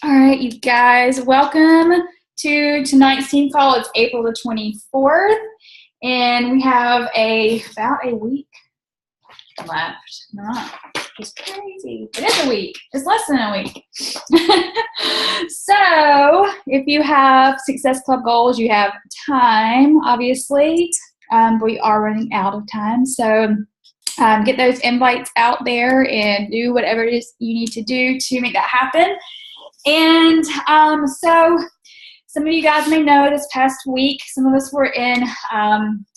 All right, you guys, welcome to tonight's team call. It's April the 24th, and we have about a week left. Not just crazy. It is a week. It's less than a week. So if you have Success Club goals, you have time, obviously. We are running out of time. So get those invites out there and do whatever it is you need to do to make that happen. And so some of you guys may know this past week, some of us were in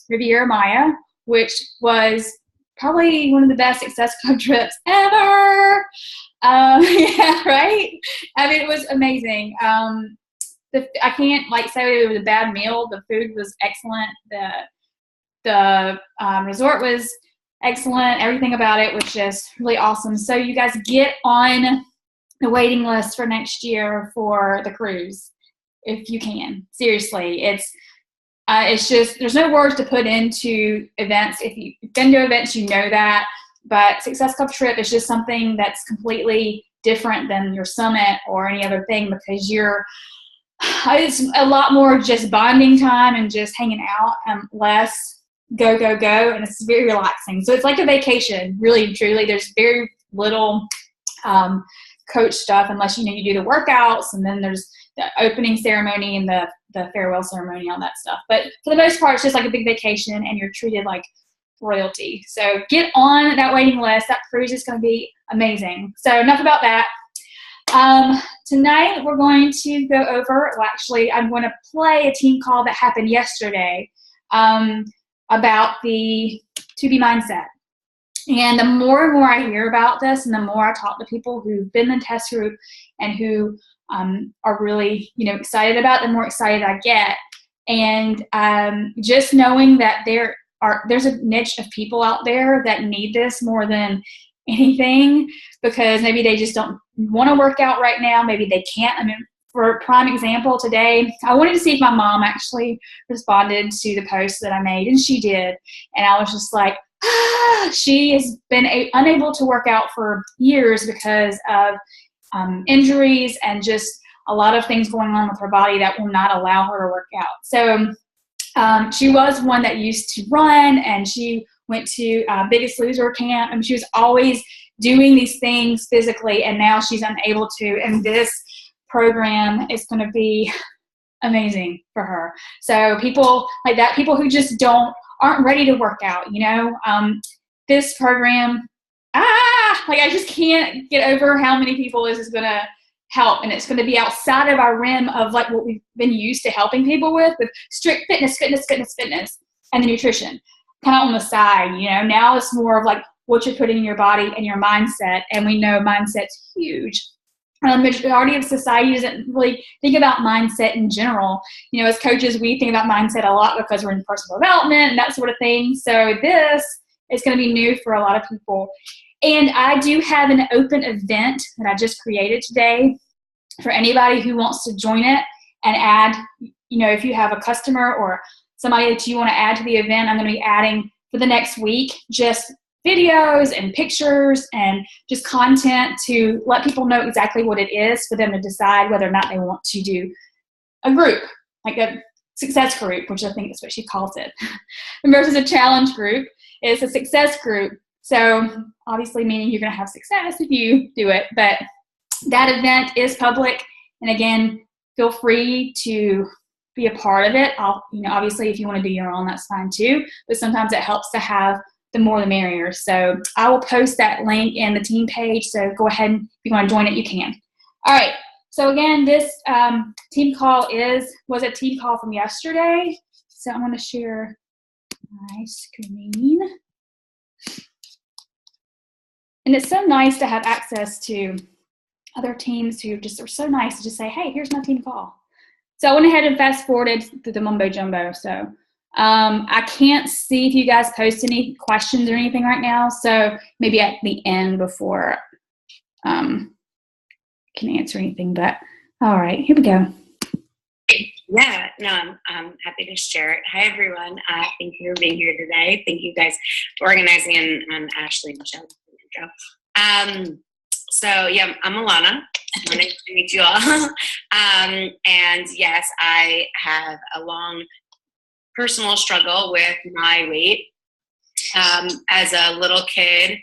Riviera Maya, which was probably one of the best Success Club trips ever. Yeah, right? I mean, it was amazing. I can't say it was a bad meal. The food was excellent. The resort was excellent. Everything about it was just really awesome. So you guys get on the waiting list for next year for the cruise, if you can. Seriously, it's just, there's no words to put into events. If you've been to events, you know that. But Success Club trip is just something that's completely different than your summit or any other thing, because it's a lot more just bonding time and just hanging out and less go, and it's very relaxing. So it's like a vacation, really and truly. There's very little coach stuff unless you do the workouts, and then there's the opening ceremony and the farewell ceremony, all that stuff. But for the most part, it's just like a big vacation, and you're treated like royalty. So get on that waiting list. That cruise is going to be amazing. So enough about that. Tonight we're going to go over, I'm going to play a team call that happened yesterday about the To Be mindset. And the more and more I hear about this, and the more I talk to people who've been in the test group and who are really, excited about it, the more excited I get. And just knowing that there's a niche of people out there that need this more than anything, because maybe they just don't want to work out right now. Maybe they can't. I mean, for a prime example, today, I wanted to see if my mom actually responded to the post that I made, and she did. And I was just like, she has been unable to work out for years because of injuries and just a lot of things going on with her body that will not allow her to work out. So she was one that used to run, and she went to Biggest Loser camp, and she was always doing these things physically, and now she's unable to. And this program is going to be amazing for her. So people like that, people who just aren't ready to work out, this program, I just can't get over how many people this is going to help. And it's going to be outside of our rim of like what we've been used to helping people with strict fitness, and the nutrition kind of on the side. Now it's more of like what you're putting in your body and your mindset. And we know mindset's huge. The majority of society doesn't really think about mindset in general. As coaches, we think about mindset a lot because we're in personal development and that sort of thing. So this is going to be new for a lot of people. And I do have an open event that I just created today for anybody who wants to join it and add, if you have a customer or somebody that you want to add to the event, I'm going to be adding for the next week just videos and pictures and just content to let people know exactly what it is for them to decide whether or not they want to do a group, like a success group, which I think is what she calls it, versus a challenge group. It's a success group. So obviously meaning you're going to have success if you do it, but that event is public. And again, feel free to be a part of it. Obviously if you want to do your own, that's fine too, but sometimes it helps to have the more the merrier. So I will post that link in the team page. So go ahead, and if you want to join it, you can. All right. So again, this team call was a team call from yesterday. So I'm going to share my screen. And it's so nice to have access to other teams who just are so nice to just say, hey, here's my team call. So I went ahead and fast forwarded through the mumbo jumbo. So I can't see if you guys post any questions or anything right now. So maybe at the end before can answer anything. But all right, here we go. Yeah, no, I'm happy to share it. Hi, everyone. Thank you for being here today. Thank you guys for organizing, and Ashley and Michelle. So yeah, I'm Alana. Nice to meet you all. And yes, I have a long personal struggle with my weight. As a little kid,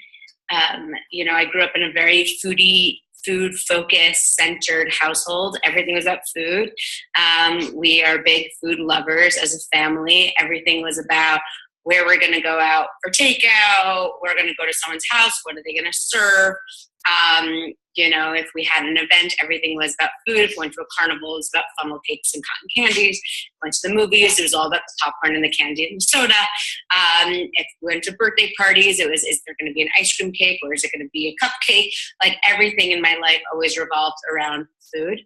I grew up in a very food-focused, centered household. Everything was about food. We are big food lovers as a family. Everything was about where we're going to go out for takeout, we're going to go to someone's house, what are they going to serve? If we had an event, everything was about food. If we went to a carnival, it was about funnel cakes and cotton candies. Went to the movies, it was all about the popcorn and the candy and the soda. If we went to birthday parties, it was, is there going to be an ice cream cake or is it going to be a cupcake? Like everything in my life always revolved around food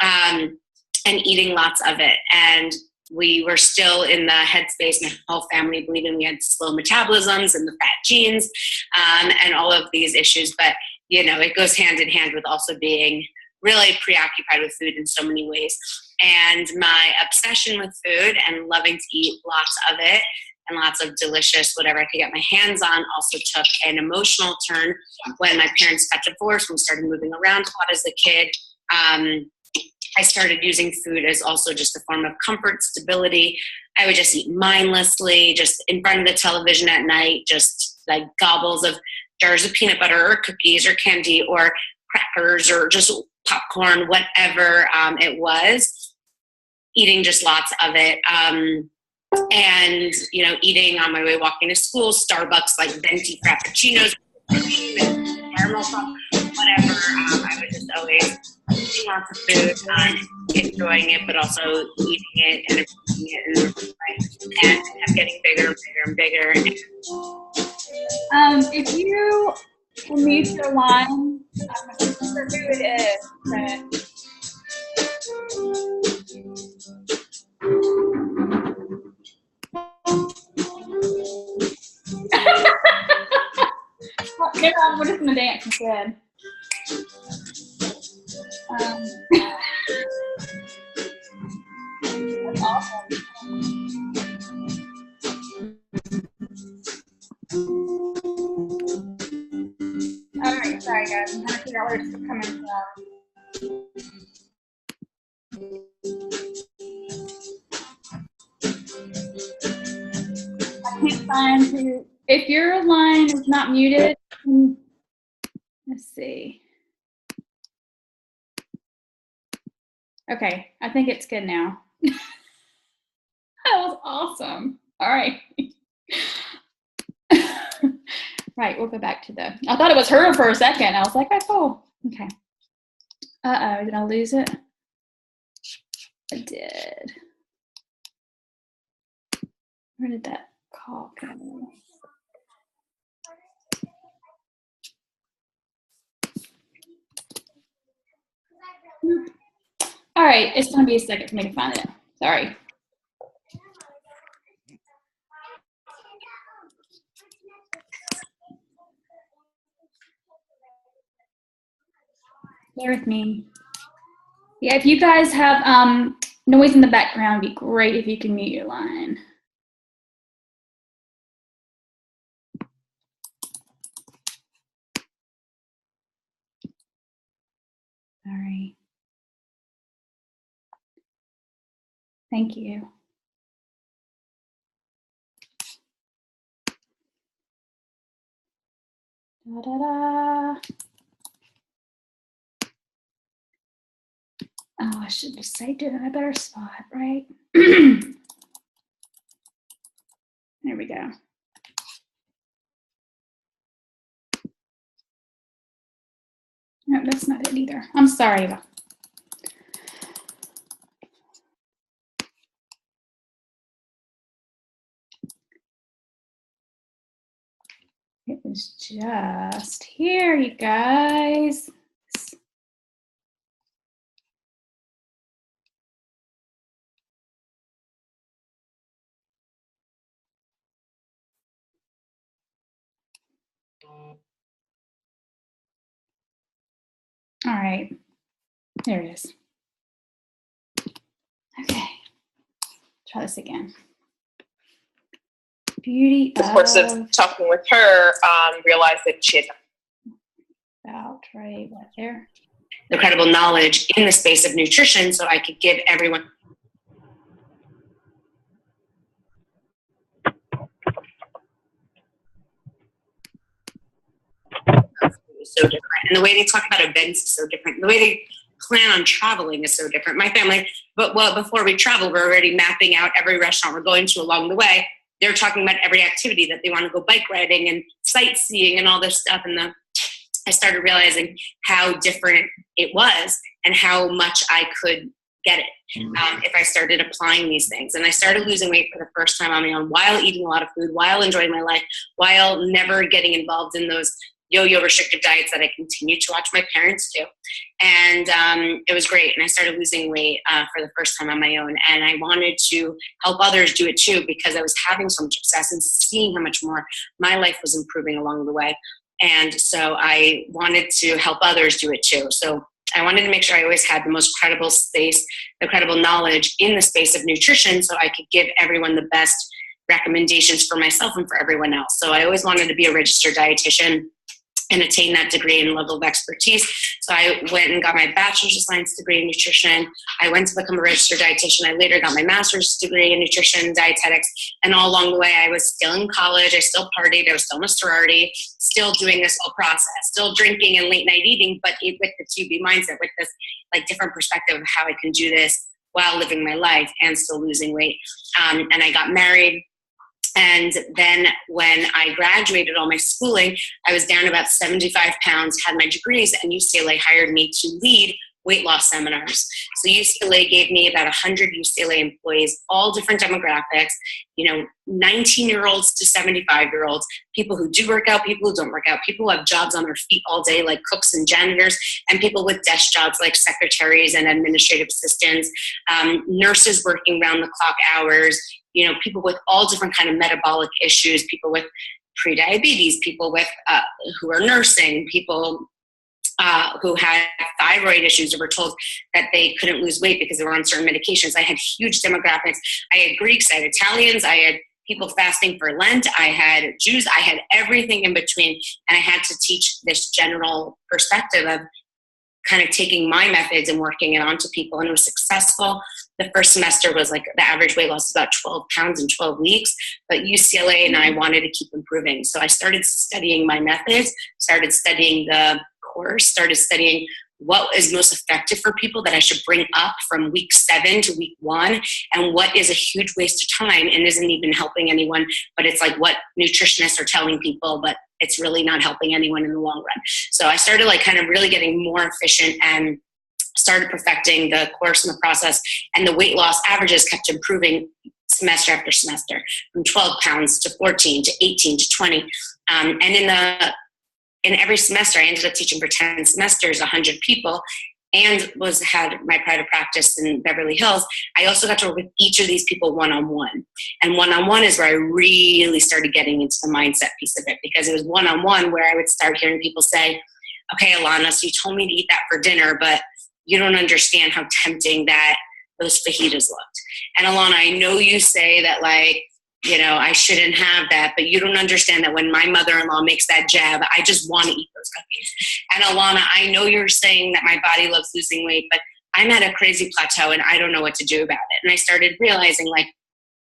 and eating lots of it. And we were still in the headspace, my whole family believing we had slow metabolisms and the fat genes and all of these issues. But it goes hand in hand with also being really preoccupied with food in so many ways. And my obsession with food and loving to eat lots of it and lots of delicious whatever I could get my hands on also took an emotional turn when my parents got divorced and we started moving around a lot as a kid. I started using food as also just a form of comfort, stability. I would just eat mindlessly, just in front of the television at night, just like gobbles of jars of peanut butter or cookies or candy or crackers or just popcorn, whatever it was, eating just lots of it. And, eating on my way walking to school, Starbucks, like venti frappuccinos, caramel sauce, whatever. I was just always eating lots of food, enjoying it, but also eating it and improving it and kept getting bigger and bigger and bigger. If you will mute your line, I'm not sure who it is, but maybe I'm just gonna dance instead. That's awesome. All right, sorry guys, I'm trying to figure out where it's coming from. I can't find who. If your line is not muted, let's see. Okay, I think it's good now. That was awesome. All right. Right, we'll go back to I thought it was her for a second. I was like, oh, cool. Okay. Uh-oh, did I lose it? I did. Where did that call go? All right, it's gonna be a second for me to find it. Sorry. Bear with me. Yeah, if you guys have noise in the background, it'd be great if you can mute your line. Sorry. Thank you. Da, da, da. Oh, I should have saved it in a better spot, right? There we go. No, that's not it either. I'm sorry. It was just here, you guys. All right, there it is. Okay, try this again. Beauty of course, of talking with her, realized that she had about right there. the credible knowledge in the space of nutrition so I could give everyone so different. And the way they talk about events is so different. The way they plan on traveling is so different. My family, before we travel, we're already mapping out every restaurant we're going to along the way. They're talking about every activity that they want to go bike riding and sightseeing and all this stuff. And I started realizing how different it was and how much I could get it if I started applying these things. And I started losing weight for the first time on my own while eating a lot of food, while enjoying my life, while never getting involved in those yo-yo restrictive diets that I continue to watch my parents do. And it was great. And I started losing weight for the first time on my own. And I wanted to help others do it too, because I was having so much success and seeing how much more my life was improving along the way. And so I wanted to help others do it too. So I wanted to make sure I always had the most credible space, the credible knowledge in the space of nutrition so I could give everyone the best recommendations for myself and for everyone else. So I always wanted to be a registered dietitian and attain that degree and level of expertise. So I went and got my bachelor's of science degree in nutrition. I went to become a registered dietitian. I later got my master's degree in nutrition and dietetics. And all along the way, I was still in college. I still partied. I was still in a sorority, still doing this whole process, still drinking and late night eating, but with the 2B mindset, with this like different perspective of how I can do this while living my life and still losing weight. And I got married. And then when I graduated all my schooling, I was down about 75 pounds, had my degrees, and UCLA hired me to lead weight loss seminars. So UCLA gave me about 100 UCLA employees, all different demographics, 19-year-olds to 75-year-olds, people who do work out, people who don't work out, people who have jobs on their feet all day like cooks and janitors, and people with desk jobs like secretaries and administrative assistants, nurses working round-the-clock hours, people with all different kind of metabolic issues, people with pre-diabetes, people with who are nursing, people who had thyroid issues or were told that they couldn't lose weight because they were on certain medications. I had huge demographics. I had Greeks, I had Italians, I had people fasting for Lent, I had Jews, I had everything in between. And I had to teach this general perspective of kind of taking my methods and working it onto people. And it was successful. The first semester was like the average weight loss was about 12 pounds in 12 weeks, but UCLA and I wanted to keep improving. So I started studying my methods, started studying the course, started studying what is most effective for people that I should bring up from week 7 to week 1, and what is a huge waste of time and isn't even helping anyone, but it's like what nutritionists are telling people, but it's really not helping anyone in the long run. So I started like kind of really getting more efficient and started perfecting the course and the process, and the weight loss averages kept improving semester after semester, from 12 pounds to 14 to 18 to 20. And in every semester, I ended up teaching for 10 semesters, 100 people, and had my private practice in Beverly Hills. I also got to work with each of these people one-on-one. And one-on-one is where I really started getting into the mindset piece of it, because it was one-on-one where I would start hearing people say, okay, Alana, so you told me to eat that for dinner, but you don't understand how tempting that those fajitas looked. And Alana, I know you say that I shouldn't have that, but you don't understand that when my mother-in-law makes that jab, I just want to eat those cookies. And Alana, I know you're saying that my body loves losing weight, but I'm at a crazy plateau and I don't know what to do about it. And I started realizing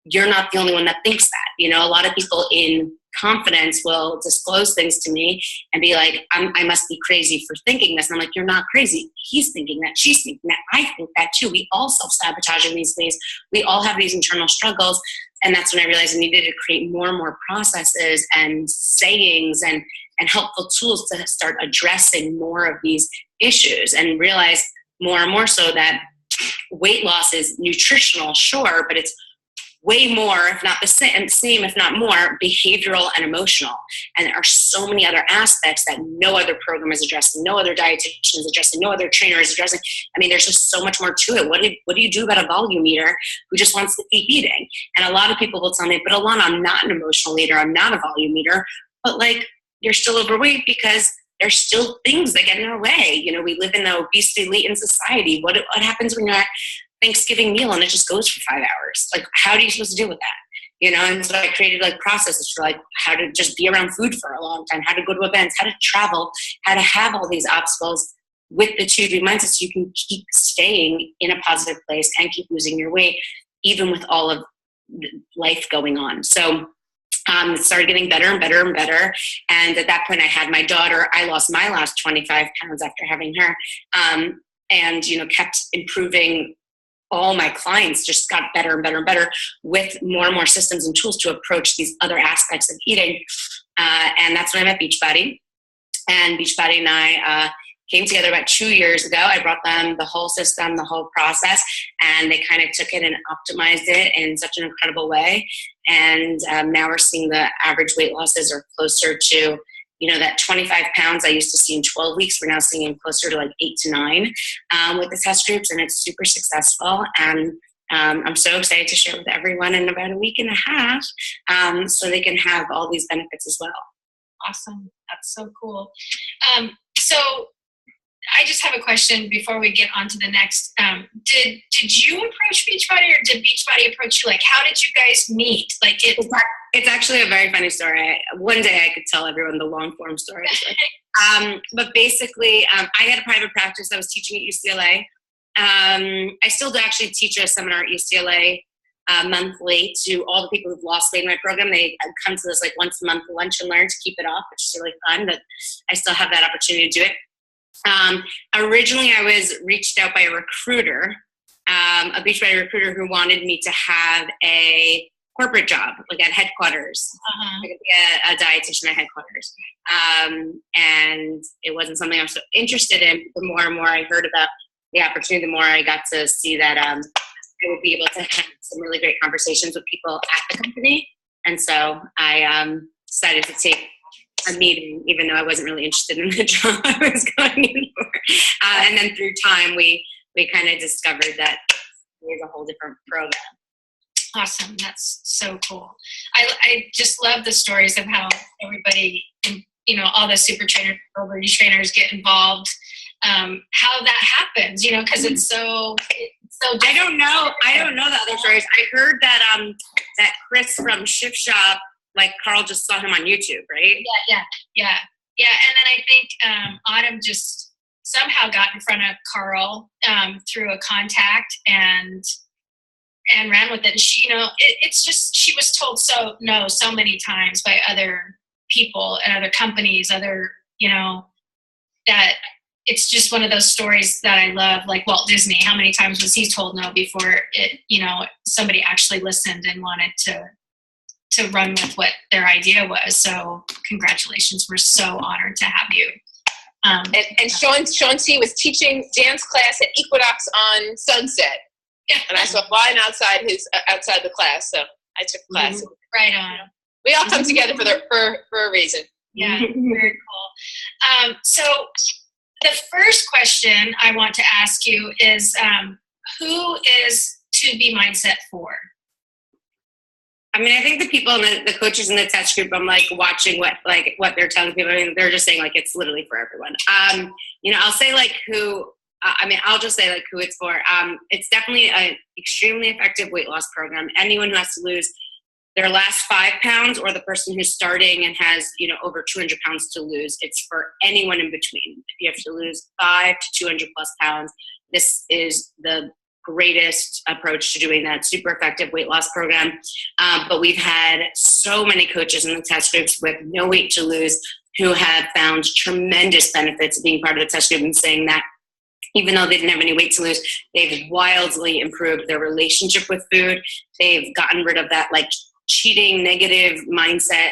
you're not the only one that thinks that. A lot of people in confidence will disclose things to me and be like, I must be crazy for thinking this. And I'm like, you're not crazy. He's thinking that. She's thinking that. I think that too. We all self-sabotage in these ways. We all have these internal struggles. And that's when I realized I needed to create more and more processes and sayings and helpful tools to start addressing more of these issues, and realize more and more so that weight loss is nutritional, sure, but it's way more, if not the same, if not more, behavioral and emotional. And there are so many other aspects that no other program is addressing, no other dietitian is addressing, no other trainer is addressing. I mean, there's just so much more to it. What do you do about a volume eater who just wants to keep eating? And a lot of people will tell me, but Alana, I'm not an emotional eater. I'm not a volume eater. But you're still overweight because there's still things that get in our way. We live in the obesity-laden society. What happens when you're at Thanksgiving meal and it just goes for 5 hours? How are you supposed to deal with that? And so I created processes for how to just be around food for a long time, how to go to events, how to travel, how to have all these obstacles with the 2B mindset, so you can keep staying in a positive place and keep losing your weight, even with all of life going on. So it started getting better and better and better. And at that point, I had my daughter. I lost my last 25 pounds after having her, and, you know, kept improving. All my clients just got better and better and better with more and more systems and tools to approach these other aspects of eating. And that's when I met Beachbody. And Beachbody and I came together about 2 years ago. I brought them the whole system, the whole process, and they kind of took it and optimized it in such an incredible way. And now we're seeing the average weight losses are closer to, you know, that 25 pounds I used to see in 12 weeks. We're now seeing closer to like 8 to 9 with the test groups, and it's super successful. And I'm so excited to share with everyone in about a week and a half, so they can have all these benefits as well. Awesome. That's so cool. So I just have a question before we get on to the next. Did you approach Beachbody, or did Beachbody approach you? Like, how did you guys meet? Like, it's actually a very funny story. One day I could tell everyone the long form story. But basically, I had a private practice. I was teaching at UCLA. I still do actually teach a seminar at UCLA monthly to all the people who've lost weight in my program. They come to this like once a month lunch and learn to keep it off, which is really fun, but I still have that opportunity to do it. Originally, I was reached out by a recruiter, a Beachbody recruiter, who wanted me to have a corporate job, like at headquarters. I could be a dietitian at headquarters. And it wasn't something I was so interested in. The more and more I heard about the opportunity, the more I got to see that I would be able to have some really great conversations with people at the company. And so I decided to take a meeting, even though I wasn't really interested in the job I was going in for. And then through time, we kind of discovered that there's a whole different program. Awesome. That's so cool. I just love the stories of how everybody, you know, all the super trainers, trainers get involved, how that happens, you know, because it's so I don't know the other stories. I heard that that Chris from Shift Shop, like Carl just saw him on YouTube, right? Yeah. And then I think Autumn just somehow got in front of Carl through a contact and ran with it. And she, you know, it's just, she was told so many times by other people and other companies, you know, that it's just one of those stories that I love, like Walt Disney. How many times was he told no before it, you know, somebody actually listened and wanted to run with what their idea was. So congratulations. We're so honored to have you. And Sean C. was teaching dance class at Equinox on Sunset. Yeah. And I saw a line outside the class. So I took class. Mm-hmm. Right on. We all come together for a reason. Yeah, very cool. So the first question I want to ask you is, who is 2B Mindset for? I mean, I think the people and the coaches in the test group, I'm like watching what they're telling people. I mean, they're just saying like it's literally for everyone. You know, I'll say like who. I'll just say like who it's for. It's definitely an extremely effective weight loss program. Anyone who has to lose their last 5 pounds, or the person who's starting and has, you know, over 200 pounds to lose. It's for anyone in between. If you have to lose 5 to 200 plus pounds, this is the greatest approach to doing that. Super effective weight loss program. But we've had so many coaches in the test groups with no weight to lose who have found tremendous benefits of being part of the test group, and saying that even though they didn't have any weight to lose, they've wildly improved their relationship with food. They've gotten rid of that like cheating, negative mindset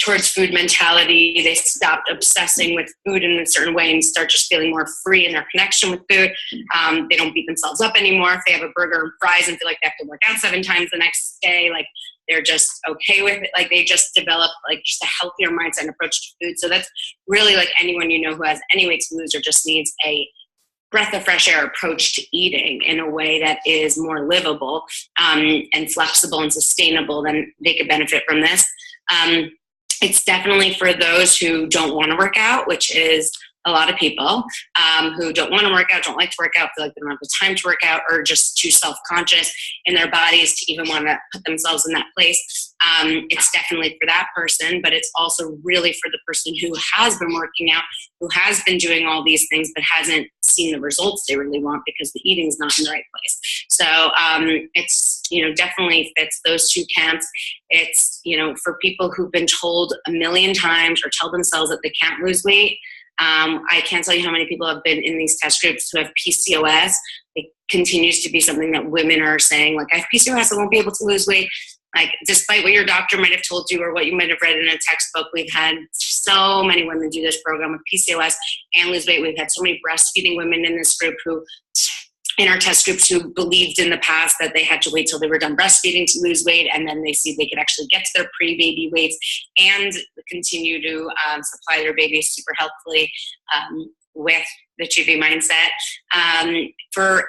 towards food mentality. They stopped obsessing with food in a certain way and start just feeling more free in their connection with food. They don't beat themselves up anymore if they have a burger and fries and feel like they have to work out 7 times the next day. Like, they're just okay with it. Like, they just develop like just a healthier mindset and approach to food. So that's really like anyone you know who has any weight to lose or just needs a breath of fresh air approach to eating in a way that is more livable and flexible and sustainable, then they could benefit from this. It's definitely for those who don't want to work out, which is a lot of people who don't want to work out, don't like to work out, feel like they don't have the time to work out, or just too self-conscious in their bodies to even want to put themselves in that place. It's definitely for that person, but it's also really for the person who has been working out, who has been doing all these things, but hasn't seen the results they really want because the eating's not in the right place. So it's, definitely fits those two camps. It's, for people who've been told a million times or tell themselves that they can't lose weight. I can't tell you how many people have been in these test groups who have PCOS. It continues to be something that women are saying, like, I have PCOS, I won't be able to lose weight. Like, despite what your doctor might have told you or what you might have read in a textbook, we've had so many women do this program with PCOS and lose weight. We've had so many breastfeeding women in this group in our test groups who believed in the past that they had to wait till they were done breastfeeding to lose weight, and then they see they could actually get to their pre-baby weights and continue to supply their babies super healthfully with the 2B mindset.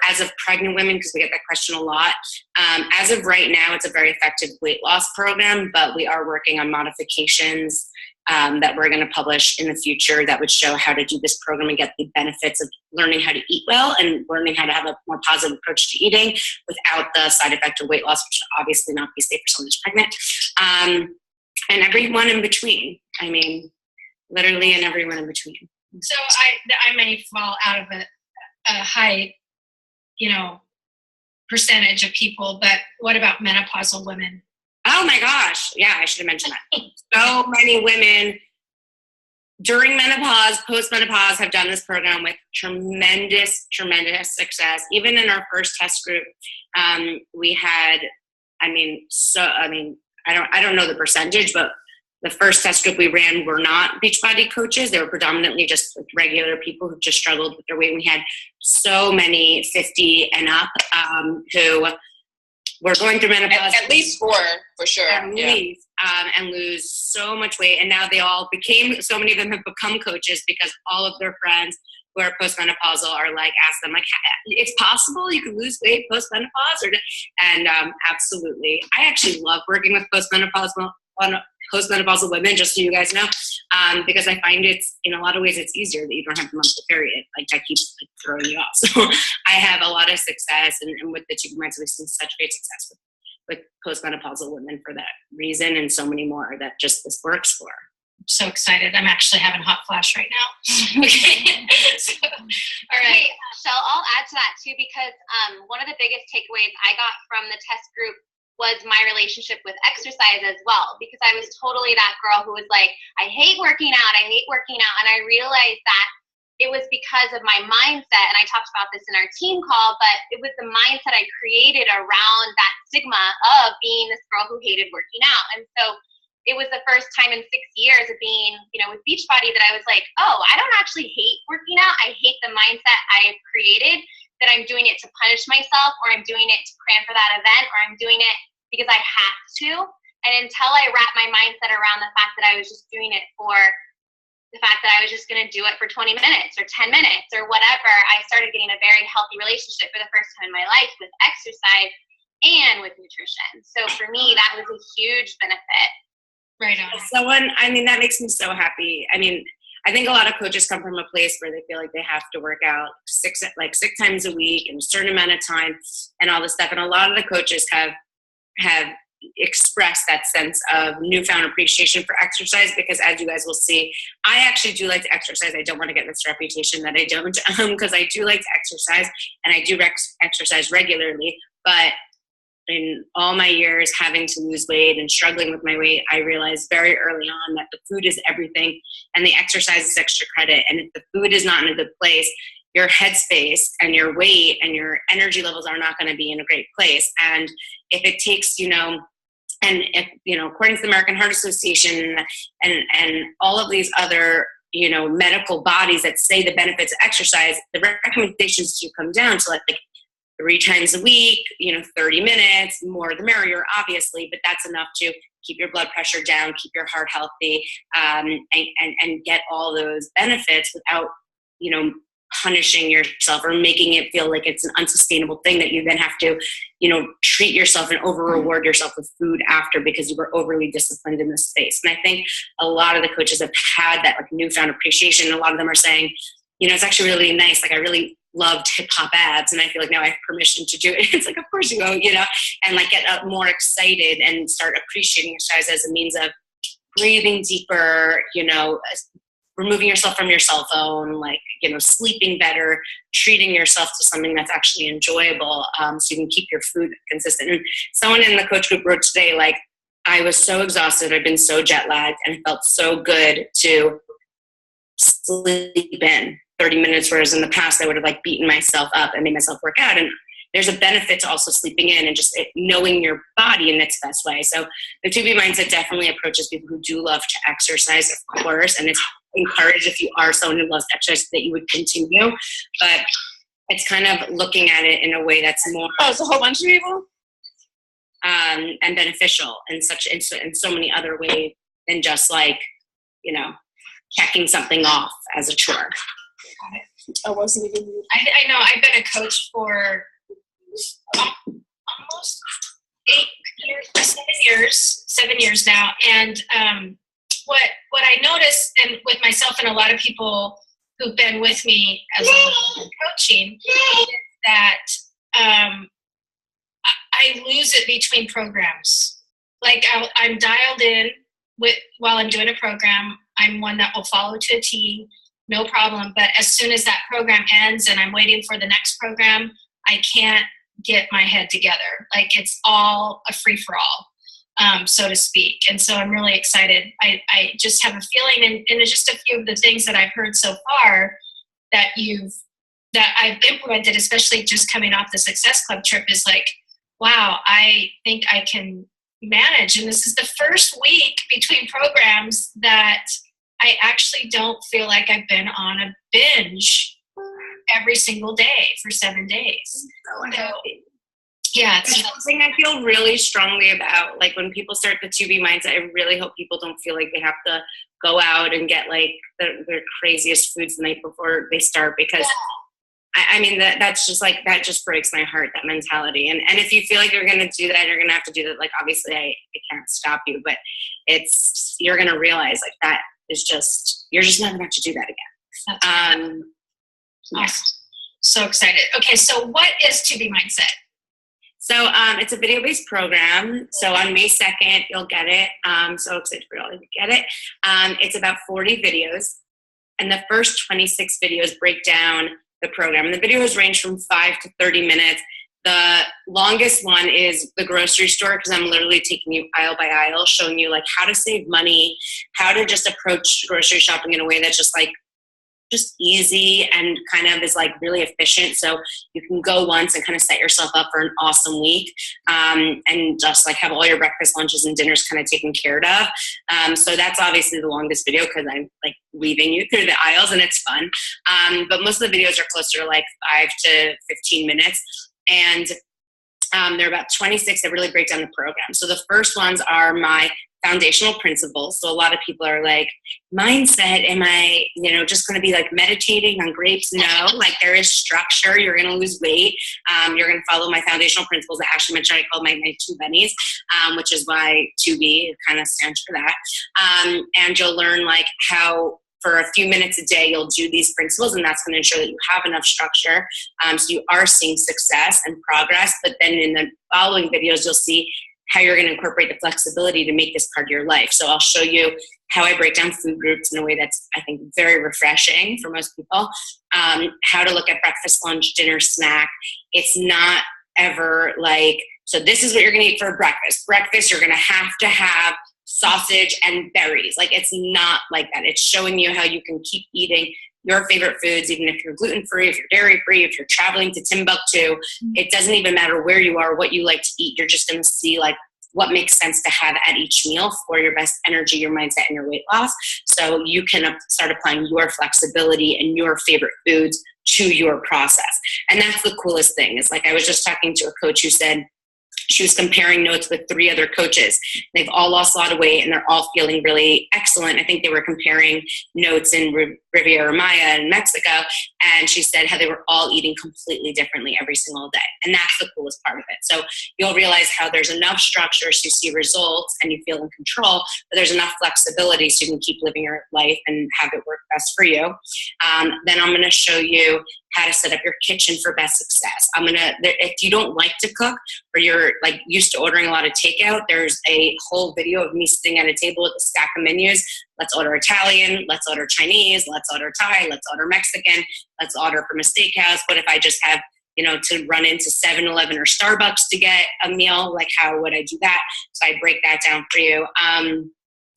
As of pregnant women, because we get that question a lot, as of right now, it's a very effective weight loss program, but we are working on modifications that we're going to publish in the future that would show how to do this program and get the benefits of learning how to eat well and learning how to have a more positive approach to eating without the side effect of weight loss, which would obviously not be safe for someone who's pregnant. And everyone in between. I mean, literally, and everyone in between. So I may fall out of a high, percentage of people, but what about menopausal women? Oh my gosh. Yeah, I should have mentioned that. So many women during menopause, post-menopause have done this program with tremendous, tremendous success. Even in our first test group, we had, I don't know the percentage, but the first test group we ran were not Beachbody coaches. They were predominantly just like regular people who just struggled with their weight. We had so many 50 and up who were going through menopause. At least 4, for sure. At least, and lose so much weight. And now so many of them have become coaches because all of their friends who are postmenopausal are like, ask them, like, it's possible you can lose weight postmenopause? And absolutely. I actually love working with postmenopausal women, just so you guys know, because I find it's, in a lot of ways, it's easier that you don't have the monthly period. Like, that keeps throwing you off. So I have a lot of success, and with the 2B mindset, we've seen such great success with postmenopausal women for that reason, and so many more that just this works for. I'm so excited. I'm actually having a hot flash right now. Okay. All right. Hey, Shell, I'll add to that too, because one of the biggest takeaways I got from the test group was my relationship with exercise as well, because I was totally that girl who was like, I hate working out. And I realized that it was because of my mindset. And I talked about this in our team call, but it was the mindset I created around that stigma of being this girl who hated working out. And so it was the first time in 6 years of being, with Beachbody that I was like, oh, I don't actually hate working out. I hate the mindset I've created, that I'm doing it to punish myself, or I'm doing it to cram for that event, or I'm doing it because I have to. And until I wrapped my mindset around the fact that I was just doing it for the fact that I was just going to do it for 20 minutes or 10 minutes or whatever, I started getting a very healthy relationship for the first time in my life with exercise and with nutrition. So for me, that was a huge benefit. Right on. That makes me so happy. I mean, I think a lot of coaches come from a place where they feel like they have to work out six times a week and a certain amount of time and all this stuff. And a lot of the coaches have expressed that sense of newfound appreciation for exercise, because as you guys will see, I actually do like to exercise. I don't want to get this reputation that I don't, because I do like to exercise, and I do exercise regularly. But in all my years having to lose weight and struggling with my weight, I realized very early on that the food is everything and the exercise is extra credit. And if the food is not in a good place, your headspace and your weight and your energy levels are not going to be in a great place. And if it takes, according to the American Heart Association and all of these other, medical bodies that say the benefits of exercise, the recommendations to come down to like 3 times a week, 30 minutes, more the merrier, obviously, but that's enough to keep your blood pressure down, keep your heart healthy, and get all those benefits without, punishing yourself or making it feel like it's an unsustainable thing that you then have to, treat yourself and over reward yourself with food after because you were overly disciplined in this space. And I think a lot of the coaches have had that like newfound appreciation. And a lot of them are saying, it's actually really nice. Like I really loved hip hop abs and I feel like now I have permission to do it. It's like, of course you go, and like get more excited and start appreciating exercise as a means of breathing deeper, removing yourself from your cell phone, like, sleeping better, treating yourself to something that's actually enjoyable, so you can keep your food consistent. And someone in the coach group wrote today, like, I was so exhausted, I've been so jet lagged, and it felt so good to sleep in 30 minutes, whereas in the past I would have like beaten myself up and made myself work out. And there's a benefit to also sleeping in and just knowing your body in its best way. So the 2B mindset definitely approaches people who do love to exercise, of course, and it's encouraged if you are someone who loves to exercise that you would continue. But it's kind of looking at it in a way that's more it's a whole bunch of people, and beneficial in so many other ways than just like checking something off as a chore. I wasn't even. I know. I've been a coach for almost 7 years now, and what I noticed, and with myself and a lot of people who've been with me as I'm coaching, is that I lose it between programs. Like I'm dialed in while I'm doing a program. I'm one that will follow to a T, no problem. But as soon as that program ends and I'm waiting for the next program, I can't get my head together. Like it's all a free-for-all, so to speak. And so I'm really excited. I just have a feeling, and just a few of the things that I've heard so far that I've implemented, especially just coming off the Success Club trip, is like, wow, I think I can manage. And this is the first week between programs that I actually don't feel like I've been on a binge every single day for 7 days. So, yeah, it's something I feel really strongly about. Like when people start the 2B mindset, I really hope people don't feel like they have to go out and get like their craziest foods the night before they start, because I mean, that's just like, that just breaks my heart, that mentality. And if you feel like you're going to do that, you're going to have to do that. Like, obviously I can't stop you, but you're going to realize like that is just, you're just never going to have to do that again. Awesome. So excited. Okay. So what is 2B mindset? So it's a video-based program. So on May 2nd, you'll get it. So excited for all of you to get it. It's about 40 videos. And the first 26 videos break down the program. And the videos range from 5 to 30 minutes. The longest one is the grocery store, because I'm literally taking you aisle by aisle, showing you like how to save money, how to just approach grocery shopping in a way that's just easy and kind of is like really efficient. So you can go once and kind of set yourself up for an awesome week, and just like have all your breakfast, lunches, and dinners kind of taken care of. So that's obviously the longest video because I'm like weaving you through the aisles and it's fun. But most of the videos are closer to like 5 to 15 minutes. And there are about 26 that really break down the program. So the first ones are my foundational principles. So a lot of people are like, mindset, am I, just going to be like meditating on grapes? No, like there is structure. You're going to lose weight. You're going to follow my foundational principles that Ashley mentioned. I call my 2 bennies, which is why 2B kind of stands for that. And you'll learn like how for a few minutes a day, you'll do these principles, and that's going to ensure that you have enough structure. So you are seeing success and progress, but then in the following videos, you'll see how you're going to incorporate the flexibility to make this part of your life. So I'll show you how I break down food groups in a way that's, I think, very refreshing for most people. How to look at breakfast, lunch, dinner, snack. It's not ever like, so this is what you're going to eat for breakfast. Breakfast, you're going to have sausage and berries. Like it's not like that. It's showing you how you can keep eating your favorite foods, even if you're gluten-free, if you're dairy-free, if you're traveling to Timbuktu. It doesn't even matter where you are, what you like to eat. You're just going to see like what makes sense to have at each meal for your best energy, your mindset, and your weight loss. So you can start applying your flexibility and your favorite foods to your process. And that's the coolest thing. It's like I was just talking to a coach who said she was comparing notes with 3 other coaches. They've all lost a lot of weight and they're all feeling really excellent. I think they were comparing notes in Riviera Maya in Mexico. And she said how they were all eating completely differently every single day. And that's the coolest part of it. So you'll realize how there's enough structure so you see results and you feel in control, but there's enough flexibility so you can keep living your life and have it work best for you. Then I'm going to show you how to set up your kitchen for best success. If you don't like to cook or you're like used to ordering a lot of takeout, there's a whole video of me sitting at a table with a stack of menus. Let's order Italian, let's order Chinese, let's order Thai, let's order Mexican, let's order from a steakhouse. What if I just have, to run into 7-Eleven or Starbucks to get a meal? Like, how would I do that? So I break that down for you.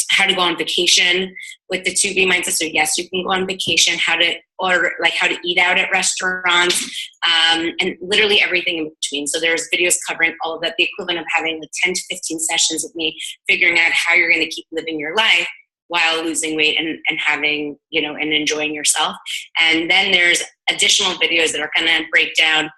How to go on vacation with the 2B mindset. So yes, you can go on vacation, how to order, like how to eat out at restaurants, and literally everything in between. So there's videos covering all of that, the equivalent of having like 10 to 15 sessions with me, figuring out how you're going to keep living your life while losing weight and having, and enjoying yourself. And then there's additional videos that are going to break down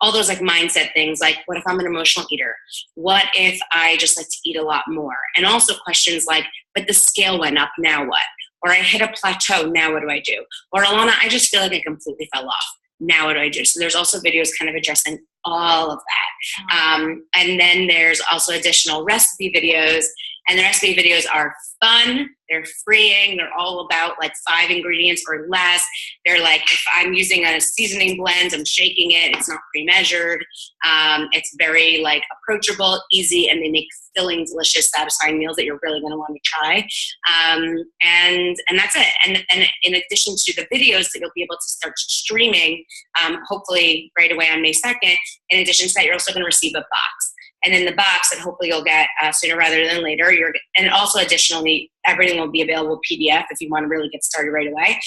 all those like mindset things, like what if I'm an emotional eater? What if I just like to eat a lot more? And also questions like, but the scale went up, now what? Or I hit a plateau, now what do I do? Or Alana, I just feel like I completely fell off. Now what do I do? So there's also videos kind of addressing all of that. And then there's also additional recipe videos. And the recipe videos are fun, they're freeing, they're all about like 5 ingredients or less. They're like, if I'm using a seasoning blend, I'm shaking it, it's not pre-measured. It's very like approachable, easy, and they make filling, delicious, satisfying meals that you're really gonna want to try. And that's it. And in addition to the videos that you'll be able to start streaming, hopefully right away on May 2nd, in addition to that, you're also gonna receive a box. And in the box that hopefully you'll get sooner rather than later, and also additionally, everything will be available PDF if you want to really get started right away.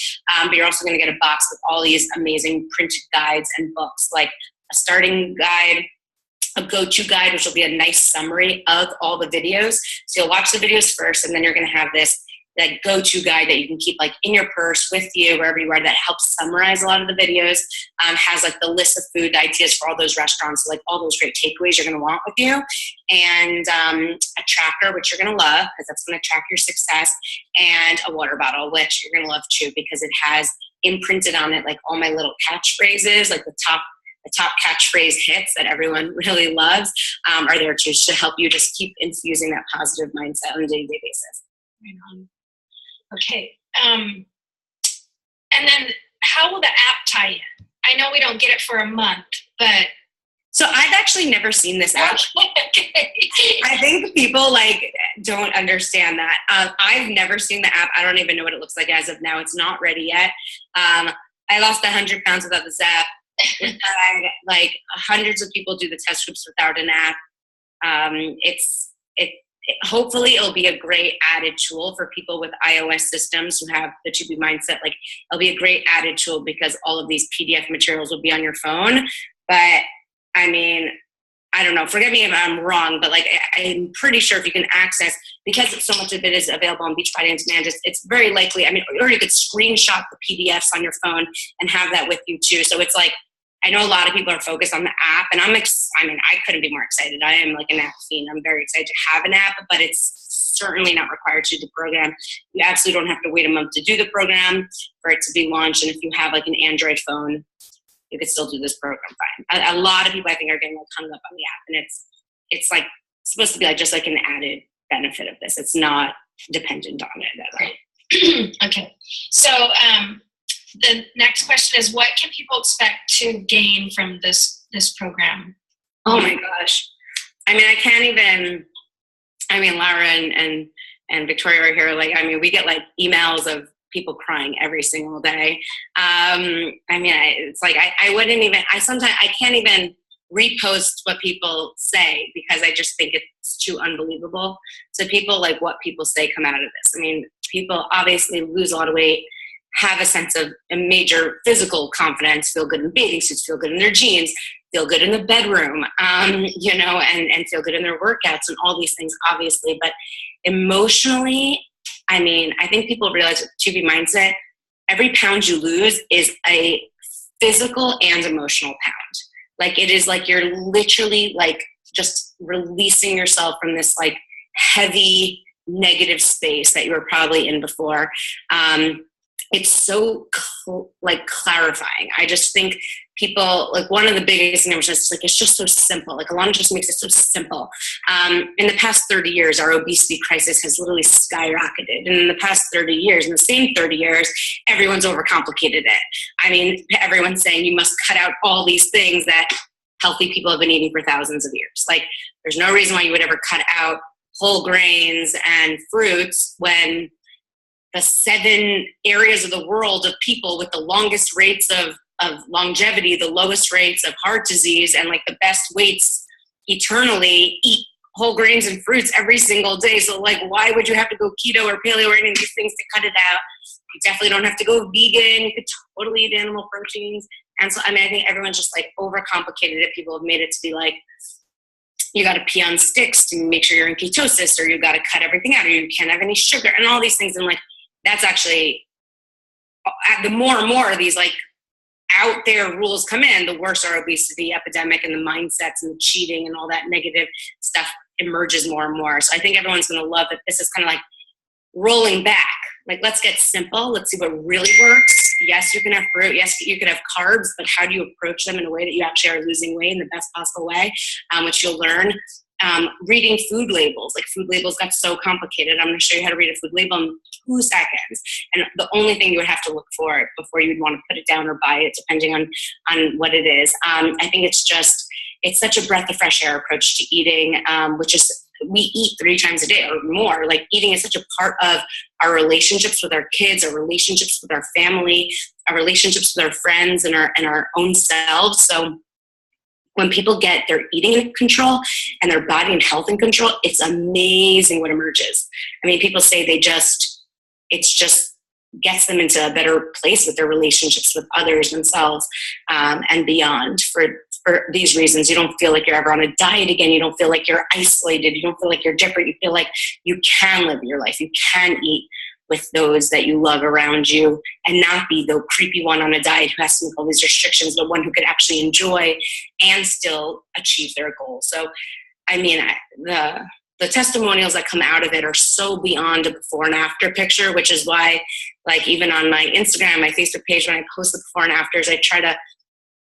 But you're also going to get a box with all these amazing printed guides and books, like a starting guide, a go-to guide, which will be a nice summary of all the videos. So you'll watch the videos first, and then you're going to have this that go-to guide that you can keep like in your purse with you wherever you are, that helps summarize a lot of the videos, has like the list of food ideas for all those restaurants, so like all those great takeaways you're going to want with you, and a tracker, which you're going to love because that's going to track your success, and a water bottle, which you're going to love too because it has imprinted on it like all my little catchphrases, like the top catchphrase hits that everyone really loves are there too, to help you just keep infusing that positive mindset on a day-to-day basis. Right on. Okay. And then how will the app tie in? I know we don't get it for a month, but. So I've actually never seen this app. I think people like don't understand that. I've never seen the app. I don't even know what it looks like as of now. It's not ready yet. I lost 100 pounds without this app. Like hundreds of people do the test groups without an app. Hopefully it'll be a great added tool for people with iOS systems who have the 2B mindset. Like it'll be a great added tool because all of these PDF materials will be on your phone. But I mean, I don't know, forgive me if I'm wrong, but like I'm pretty sure if you can access, because so much of it is available on Beachbody On Demand, it's very likely, or you could screenshot the PDFs on your phone and have that with you too. So it's like, I know a lot of people are focused on the app, and I couldn't be more excited. I am like an app fiend. I'm very excited to have an app, but it's certainly not required to do the program. You absolutely don't have to wait a month to do the program for it to be launched. And if you have like an Android phone, you could still do this program fine. A lot of people I think are getting like hung up on the app, and it's like supposed to be like just like an added benefit of this. It's not dependent on it at all. Okay. So, the next question is, what can people expect to gain from this program? Oh my gosh. I can't even, Lara and Victoria are here. Like, we get like emails of people crying every single day. It's like, I can't even repost what people say because I just think it's too unbelievable. So people, like what people say come out of this. People obviously lose a lot of weight, have a sense of a major physical confidence, feel good in bathing suits, feel good in their jeans, feel good in the bedroom, and feel good in their workouts and all these things, obviously. But emotionally, I think people realize with 2B mindset, every pound you lose is a physical and emotional pound. Like it is like you're literally like just releasing yourself from this like heavy negative space that you were probably in before. It's so like clarifying. I just think people, like, one of the biggest things is like, it's just so simple. Like, Alana just makes it so simple. In the past 30 years, our obesity crisis has literally skyrocketed. And in the past 30 years, in the same 30 years, everyone's overcomplicated it. I mean, everyone's saying you must cut out all these things that healthy people have been eating for thousands of years. Like, there's no reason why you would ever cut out whole grains and fruits when the 7 areas of the world of people with the longest rates of longevity, the lowest rates of heart disease, and like the best weights eternally eat whole grains and fruits every single day. So like, why would you have to go keto or paleo or any of these things to cut it out? You definitely don't have to go vegan. You could totally eat animal proteins. And so, I mean, I think everyone's just like overcomplicated it. People have made it to be like, you got to pee on sticks to make sure you're in ketosis, or you got to cut everything out, or you can't have any sugar, and all these things. And like, that's actually, the more and more of these like out there rules come in, the worse our obesity epidemic and the mindsets and the cheating and all that negative stuff emerges more and more. So I think everyone's going to love that this is kind of like rolling back. Like, let's get simple. Let's see what really works. Yes, you can have fruit. Yes, you can have carbs, but how do you approach them in a way that you actually are losing weight in the best possible way, which you'll learn. Reading food labels. Like, food labels got so complicated. I'm going to show you how to read a food label in 2 seconds. And the only thing you would have to look for before you'd want to put it down or buy it, depending on what it is. I think it's such a breath of fresh air approach to eating, which is, we eat 3 times a day or more. Like, eating is such a part of our relationships with our kids, our relationships with our family, our relationships with our friends, and our own selves. So when people get their eating in control and their body and health in control, it's amazing what emerges. I mean, people say it just gets them into a better place with their relationships with others, themselves, and beyond. For these reasons, you don't feel like you're ever on a diet again. You don't feel like you're isolated. You don't feel like you're different. You feel like you can live your life. You can eat with those that you love around you and not be the creepy one on a diet who has to make all these restrictions, the one who could actually enjoy and still achieve their goals. So, I mean, the testimonials that come out of it are so beyond a before and after picture, which is why, like, even on my Instagram, my Facebook page, when I post the before and afters, I try to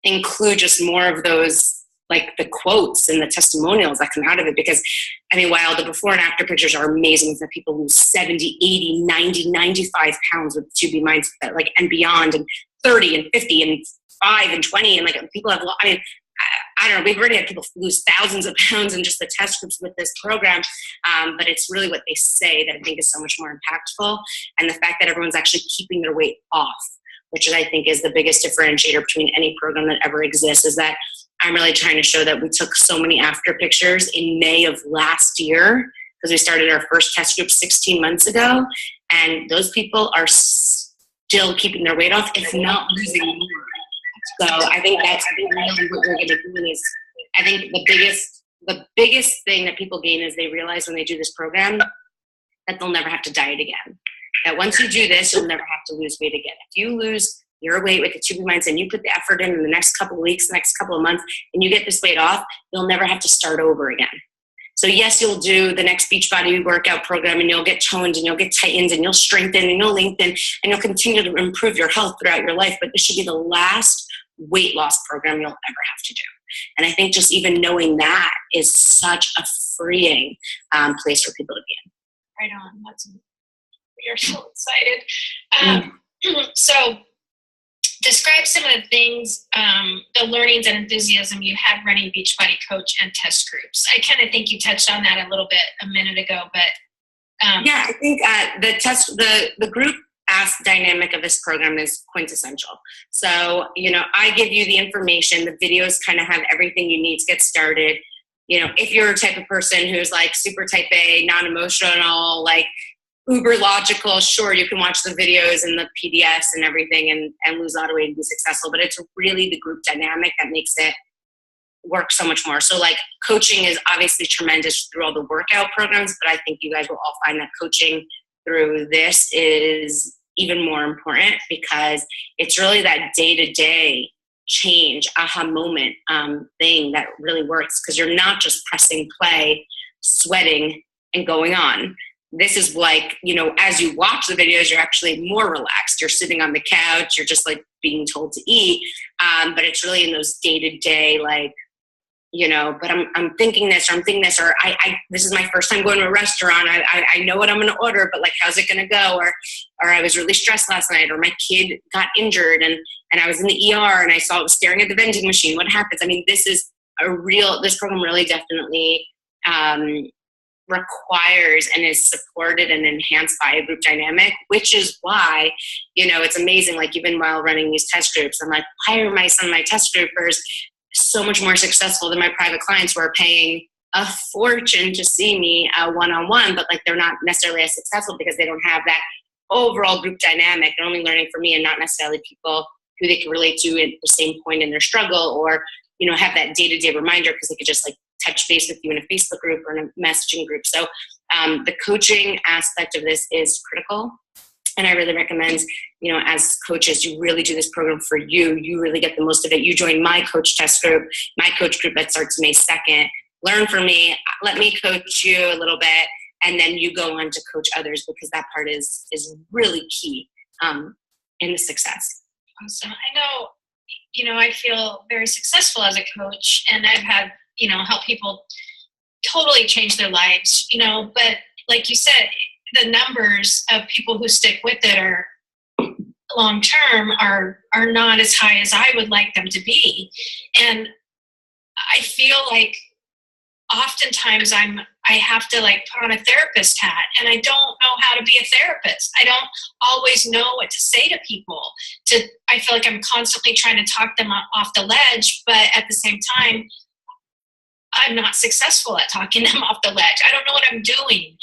include just more of those, like the quotes and the testimonials that come out of it. Because, I mean, while the before and after pictures are amazing, that people lose 70, 80, 90, 95 pounds with 2B mindset, like, and beyond, and 30 and 50 and 5 and 20. And like, people have, I mean, I don't know, we've already had people lose thousands of pounds in just the test groups with this program. But it's really what they say that I think is so much more impactful. And the fact that everyone's actually keeping their weight off, which I think is the biggest differentiator between any program that ever exists, is that I'm really trying to show that we took so many after pictures in May of last year, because we started our first test group 16 months ago, and those people are still keeping their weight off, if not losing more. So I think that's really what we're going to do. Is, I think the biggest thing that people gain is they realize when they do this program that they'll never have to diet again. That once you do this, you'll never have to lose weight again. If you lose your weight with the 2B mindset and you put the effort in the next couple of weeks, the next couple of months, and you get this weight off, you'll never have to start over again. So yes, you'll do the next Beachbody workout program, and you'll get toned, and you'll get tightened, and you'll strengthen, and you'll lengthen, and you'll continue to improve your health throughout your life. But this should be the last weight loss program you'll ever have to do. And I think just even knowing that is such a freeing place for people to be in. Right on. We are so excited. So describe some of the things, the learnings and enthusiasm you had running Beachbody Coach and test groups. I kind of think you touched on that a little bit a minute ago, but yeah, I think the group ask dynamic of this program is quintessential. So, I give you the information, the videos kind of have everything you need to get started. If you're a type of person who's like super type A, non-emotional, like uber logical, sure, you can watch the videos and the PDFs and everything and lose a lot of weight and be successful. But it's really the group dynamic that makes it work so much more. So like coaching is obviously tremendous through all the workout programs, but I think you guys will all find that coaching through this is even more important, because it's really that day-to-day change, aha moment thing that really works, because you're not just pressing play, sweating, and going on. This is like, you know, as you watch the videos, you're actually more relaxed. You're sitting on the couch, you're just like being told to eat. But it's really in those day-to-day, like, you know, but I'm thinking this, or I'm thinking this, or this is my first time going to a restaurant. I know what I'm going to order, but like, how's it going to go? Or I was really stressed last night, or my kid got injured and I was in the ER and I saw it was staring at the vending machine. What happens? I mean, this program really definitely requires and is supported and enhanced by a group dynamic, which is why, you know, it's amazing. Like, even while running these test groups, I'm like, why are my test groupers so much more successful than my private clients who are paying a fortune to see me one-on-one, but like, they're not necessarily as successful because they don't have that overall group dynamic. They're only learning from me and not necessarily people who they can relate to at the same point in their struggle, or, you know, have that day-to-day reminder because they could just like touch base with you in a Facebook group or in a messaging group. So the coaching aspect of this is critical. And I really recommend, you know, as coaches, you really do this program for you. You really get the most of it. You join my coach test group, my coach group that starts May 2nd. Learn from me. Let me coach you a little bit. And then you go on to coach others, because that part is really key in the success. Awesome. I know, you know, I feel very successful as a coach, and I've had, you know, help people totally change their lives, you know, but like you said, the numbers of people who stick with it are long term are not as high as I would like them to be. And I feel like oftentimes I have to like put on a therapist hat, and I don't know how to be a therapist. I don't always know what to say to people. I feel like I'm constantly trying to talk them off the ledge, but at the same time, I'm not successful at talking them off the ledge. I don't know what I'm doing.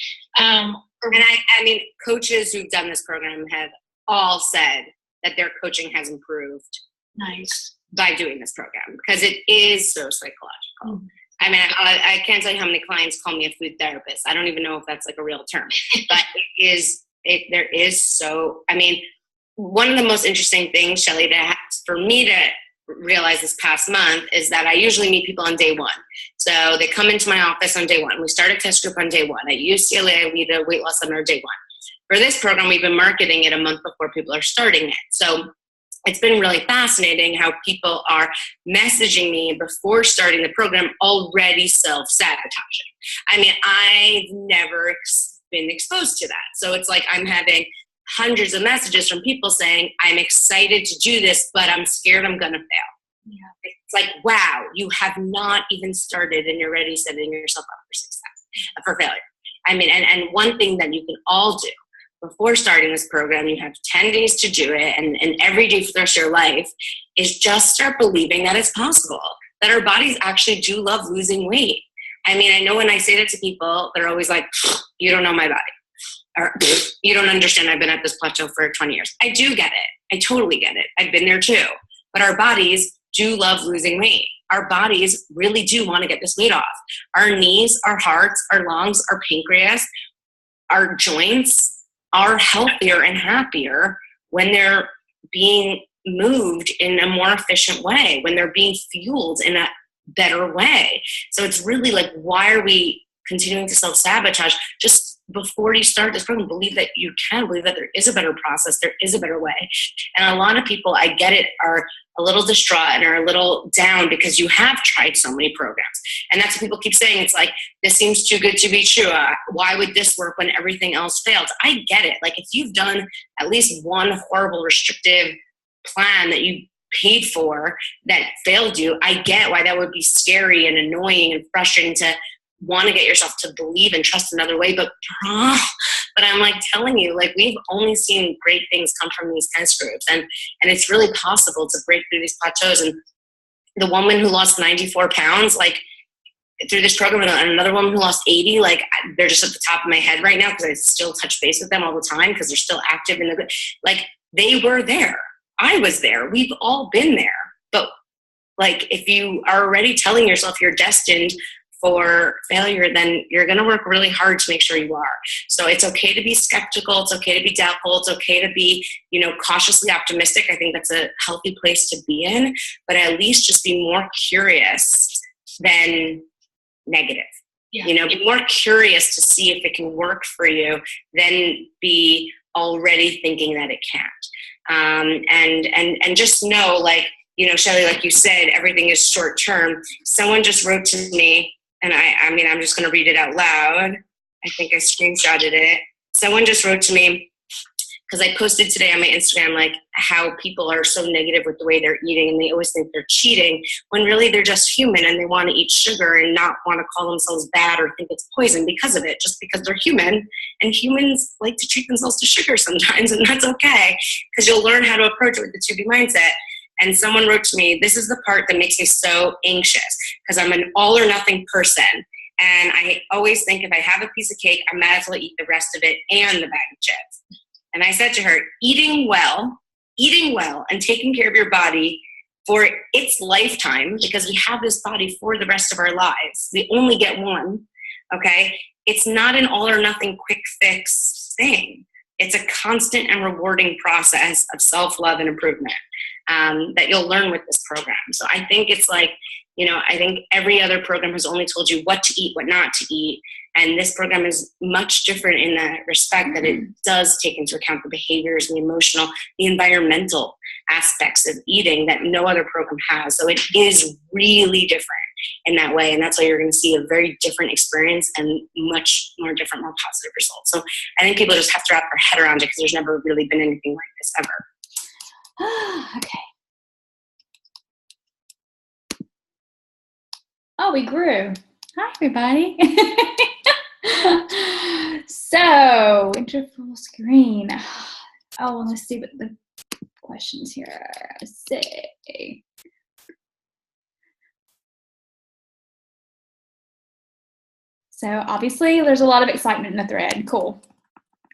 And I mean, coaches who've done this program have all said that their coaching has improved. Nice. By doing this program, because it is so psychological. Mm-hmm. I mean, I can't tell you how many clients call me a food therapist. I don't even know if that's like a real term, but there is so, I mean, one of the most interesting things, Shelly, for me to realize this past month is that I usually meet people on day one. So they come into my office on day one. We start a test group on day one. At UCLA, we did a weight loss seminar day one. For this program, we've been marketing it a month before people are starting it. So it's been really fascinating how people are messaging me before starting the program already self-sabotaging. I mean, I've never been exposed to that. So it's like I'm having hundreds of messages from people saying, I'm excited to do this, but I'm scared I'm going to fail. Yeah. It's like, wow, you have not even started and you're already setting yourself up for success, for failure. I mean, and one thing that you can all do before starting this program, you have 10 days to do it, and every day for the rest of your life, is just start believing that it's possible, that our bodies actually do love losing weight. I mean, I know when I say that to people, they're always like, you don't know my body. Or you don't understand, I've been at this plateau for 20 years. I do get it. I totally get it. I've been there too. But our bodies do love losing weight. Our bodies really do want to get this weight off. Our knees, our hearts, our lungs, our pancreas, our joints are healthier and happier when they're being moved in a more efficient way, when they're being fueled in a better way. So it's really like, why are we continuing to self-sabotage? Just before you start this program, believe that you can, believe that there is a better process, there is a better way. And a lot of people, I get it, are a little distraught and are a little down because you have tried so many programs. And that's what people keep saying. It's like, this seems too good to be true. Why would this work when everything else failed? I get it. Like, if you've done at least one horrible restrictive plan that you paid for that failed you, I get why that would be scary and annoying and frustrating to want to get yourself to believe and trust another way. But I'm like telling you, like, we've only seen great things come from these test groups, and it's really possible to break through these plateaus. And the woman who lost 94 pounds, like, through this program, and another woman who lost 80, like, they're just at the top of my head right now because I still touch base with them all the time because they're still active in the, like, they were there. I was there. We've all been there. But like, if you are already telling yourself you're destined for failure, then you're going to work really hard to make sure you are. So it's okay to be skeptical. It's okay to be doubtful. It's okay to be, cautiously optimistic. I think that's a healthy place to be in, but at least just be more curious than negative. Yeah. Be more curious to see if it can work for you than be already thinking that it can't. And just know, like, Shelly, like you said, everything is short term. Someone just wrote to me, and I'm just going to read it out loud. I think I screenshotted it. Someone just wrote to me, because I posted today on my Instagram, like, how people are so negative with the way they're eating, and they always think they're cheating, when really they're just human, and they want to eat sugar and not want to call themselves bad or think it's poison because of it, just because they're human. And humans like to treat themselves to sugar sometimes, and that's okay, because you'll learn how to approach it with the 2B mindset. And someone wrote to me, this is the part that makes me so anxious, because I'm an all or nothing person. And I always think if I have a piece of cake, I might as well eat the rest of it and the bag of chips. And I said to her, eating well and taking care of your body for its lifetime, because we have this body for the rest of our lives. We only get one, okay? It's not an all or nothing quick fix thing. It's a constant and rewarding process of self-love and improvement that you'll learn with this program. So I think it's like, I think every other program has only told you what to eat, what not to eat. And this program is much different in that respect, that it does take into account the behaviors and the emotional, the environmental aspects of eating that no other program has. So it is really different in that way. And that's why you're going to see a very different experience and much more different, more positive results. So I think people just have to wrap their head around it, because there's never really been anything like this ever. Okay. Oh, we grew. Hi, everybody. So, enter full screen. Oh, let's see what the questions here say. So, obviously, there's a lot of excitement in the thread. Cool.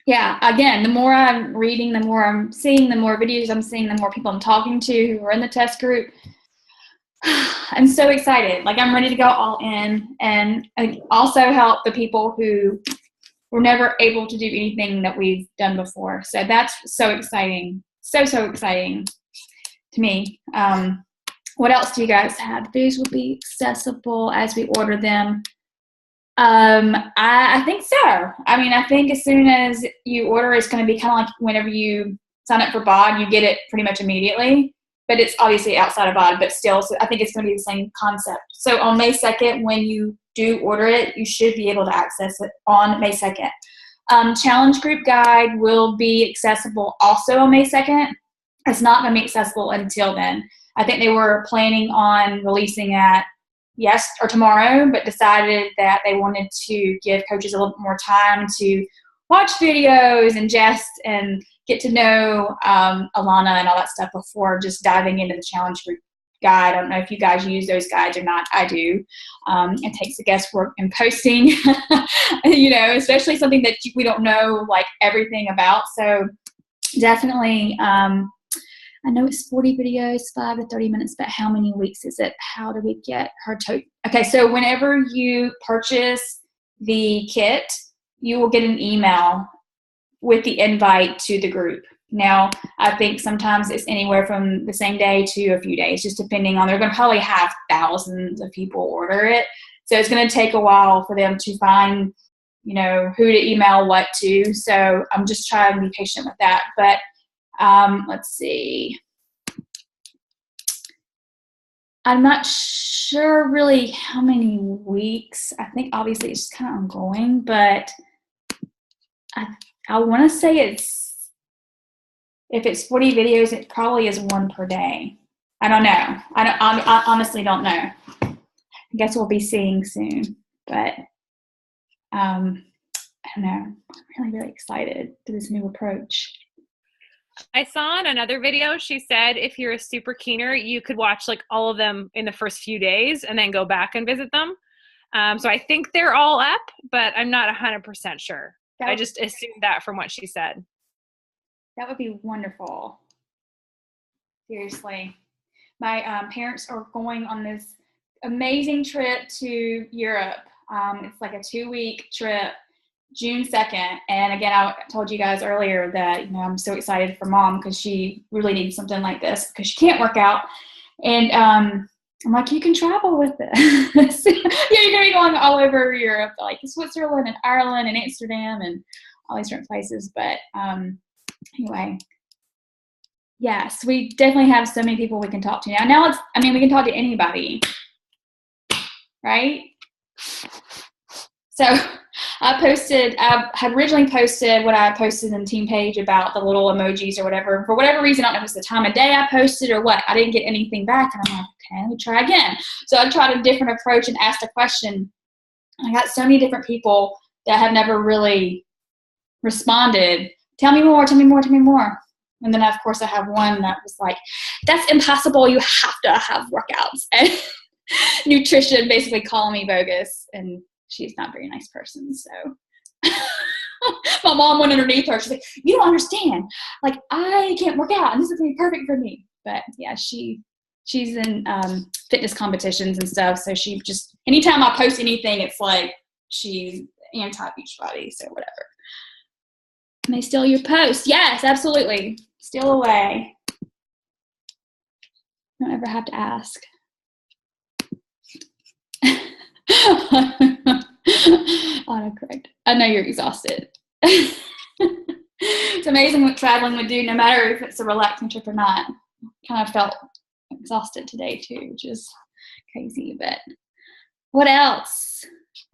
Yeah, again, the more I'm reading, the more I'm seeing, the more videos I'm seeing, the more people I'm talking to who are in the test group. I'm so excited. Like, I'm ready to go all in, and also help the people who were never able to do anything that we've done before. So that's so exciting. So exciting to me. What else do you guys have? These will be accessible as we order them. I think so. I think as soon as you order, it's going to be kind of like whenever you sign up for BOD, you get it pretty much immediately. But it's obviously outside of BOD, but still, so I think it's going to be the same concept. So on May 2nd, when you do order it, you should be able to access it on May 2nd. Challenge group guide will be accessible also on May 2nd. It's not going to be accessible until then. I think they were planning on releasing it tomorrow, but decided that they wanted to give coaches a little bit more time to watch videos and jest and get to know Alana and all that stuff before just diving into the challenge group guide. I don't know if you guys use those guides or not. I do. It takes the guesswork in posting, especially something that we don't know like everything about. So definitely, I know it's 40 videos, 5 to 30 minutes, but how many weeks is it? How do we get her to? Okay, so whenever you purchase the kit, you will get an email with the invite to the group. Now, I think sometimes it's anywhere from the same day to a few days, just depending on, they're going to probably have thousands of people order it. So it's going to take a while for them to find, who to email what to. So I'm just trying to be patient with that. But let's see. I'm not sure really how many weeks. I think obviously it's just kind of ongoing, but I want to say if it's 40 videos, it probably is 1 per day. I don't know. I honestly don't know. I guess we'll be seeing soon, but I don't know. I'm really, really excited for this new approach. I saw in another video, she said if you're a super keener, you could watch like all of them in the first few days and then go back and visit them. So I think they're all up, but I'm not 100% sure. I just assumed that from what she said. That would be wonderful. Seriously. My parents are going on this amazing trip to Europe. It's like a 2-week trip, June 2nd. And again, I told you guys earlier that, you know, I'm so excited for Mom because she really needs something like this because she can't work out. And I'm like, you can travel with this. Yeah, you're going to be going all over Europe, like Switzerland and Ireland and Amsterdam and all these different places. But anyway, yes, we definitely have so many people we can talk to now. Now we can talk to anybody, right? So I had originally posted what I posted in the team page about the little emojis or whatever. For whatever reason, I don't know if it's the time of day I posted or what. I didn't get anything back. And I'm like, okay, let me try again. So I tried a different approach and asked a question. I got so many different people that have never really responded. Tell me more, tell me more, tell me more. And then, of course, I have one that was like, that's impossible. You have to have workouts. And nutrition, basically calling me bogus. And she's not a very nice person. So my mom went underneath her. She's like, you don't understand. Like, I can't work out. And this is going to be perfect for me. But, yeah, she's in fitness competitions and stuff. So she just, anytime I post anything, it's like she's anti-Beachbody. So whatever. Can they steal your post? Yes, absolutely. Steal away. Don't ever have to ask. Autocorrect. I know you're exhausted. It's amazing what traveling would do, no matter if it's a relaxing trip or not. Kind of felt exhausted today too, which is crazy. But what else?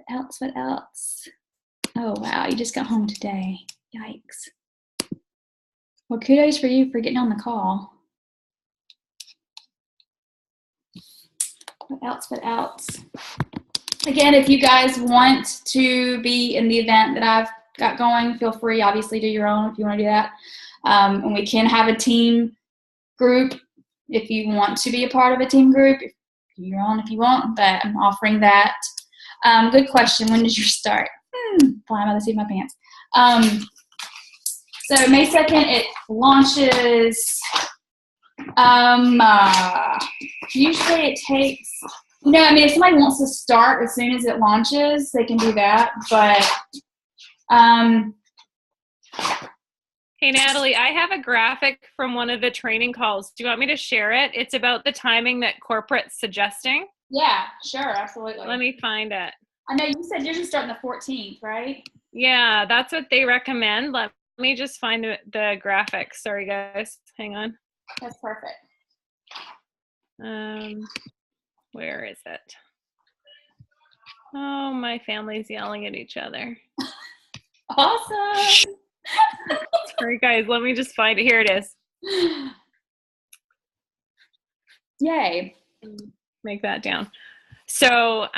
What else? Oh wow, you just got home today. Yikes. Well, kudos for you for getting on the call. What else? Again, if you guys want to be in the event that I've got going, feel free. Obviously, do your own if you want to do that. And we can have a team group if you want to be a part of a team group. Do your own if you want, but I'm offering that. Good question. When did you start? Flying by the seat of my pants. So May 2nd, it launches. Usually it takes, if somebody wants to start as soon as it launches, they can do that. But, hey, Natalie, I have a graphic from one of the training calls. Do you want me to share it? It's about the timing that corporate's suggesting. Yeah, sure, absolutely. Let me find it. I know you said yours is starting the 14th, right? Yeah, that's what they recommend. Let me just find the graphic. Sorry, guys. Hang on. That's perfect. Where is it? Oh, my family's yelling at each other. Awesome. Sorry, guys. Let me just find it. Here it is. Yay. Make that down. So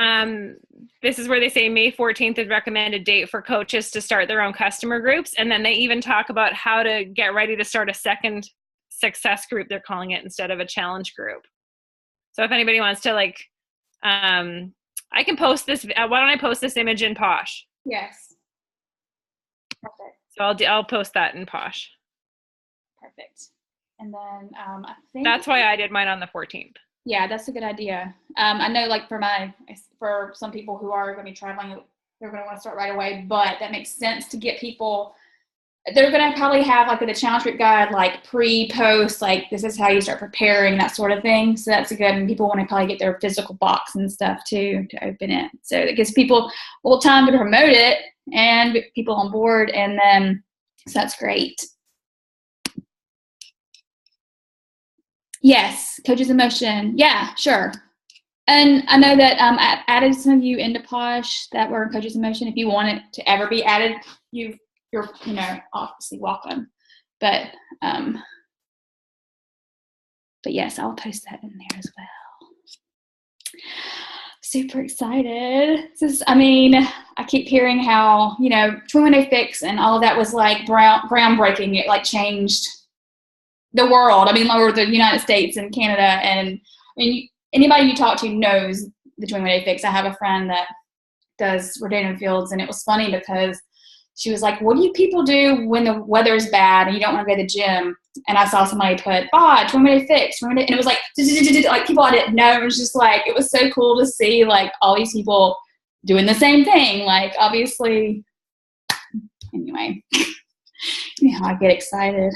this is where they say May 14th is recommended date for coaches to start their own customer groups. And then they even talk about how to get ready to start a second success group, they're calling it, instead of a challenge group. So if anybody wants to I can post this. Why don't I post this image in Posh? Yes. Perfect. So I'll post that in Posh. Perfect. And then I think that's why I did mine on the 14th. Yeah, that's a good idea. I know, for some people who are going to be traveling, they're going to want to start right away. But that makes sense to get people. They're going to probably have the challenge group guide, pre-post, this is how you start preparing, that sort of thing. So that's good. And people want to probably get their physical box and stuff too to open it. So it gives people a little time to promote it and get people on board. And then, so that's great. Yes, Coaches in Motion. Yeah, sure. And I know that I added some of you into Posh that were in Coaches in Motion. If you want it to ever be added, you're obviously welcome. But yes, I'll post that in there as well. Super excited. I keep hearing how, Twin Window Fix and all of that was groundbreaking. It changed the world. Or the United States and Canada. And anybody you talk to knows the Twin Window Fix. I have a friend that does Rodanian Fields, and it was funny because she was like, what do you people do when the weather is bad and you don't want to go to the gym? And I saw somebody put, Bodge, when we fix? And it was like, like people I didn't know. It was just like, it was so cool to see like all these people doing the same thing. Like, obviously, anyway, you know, I get excited.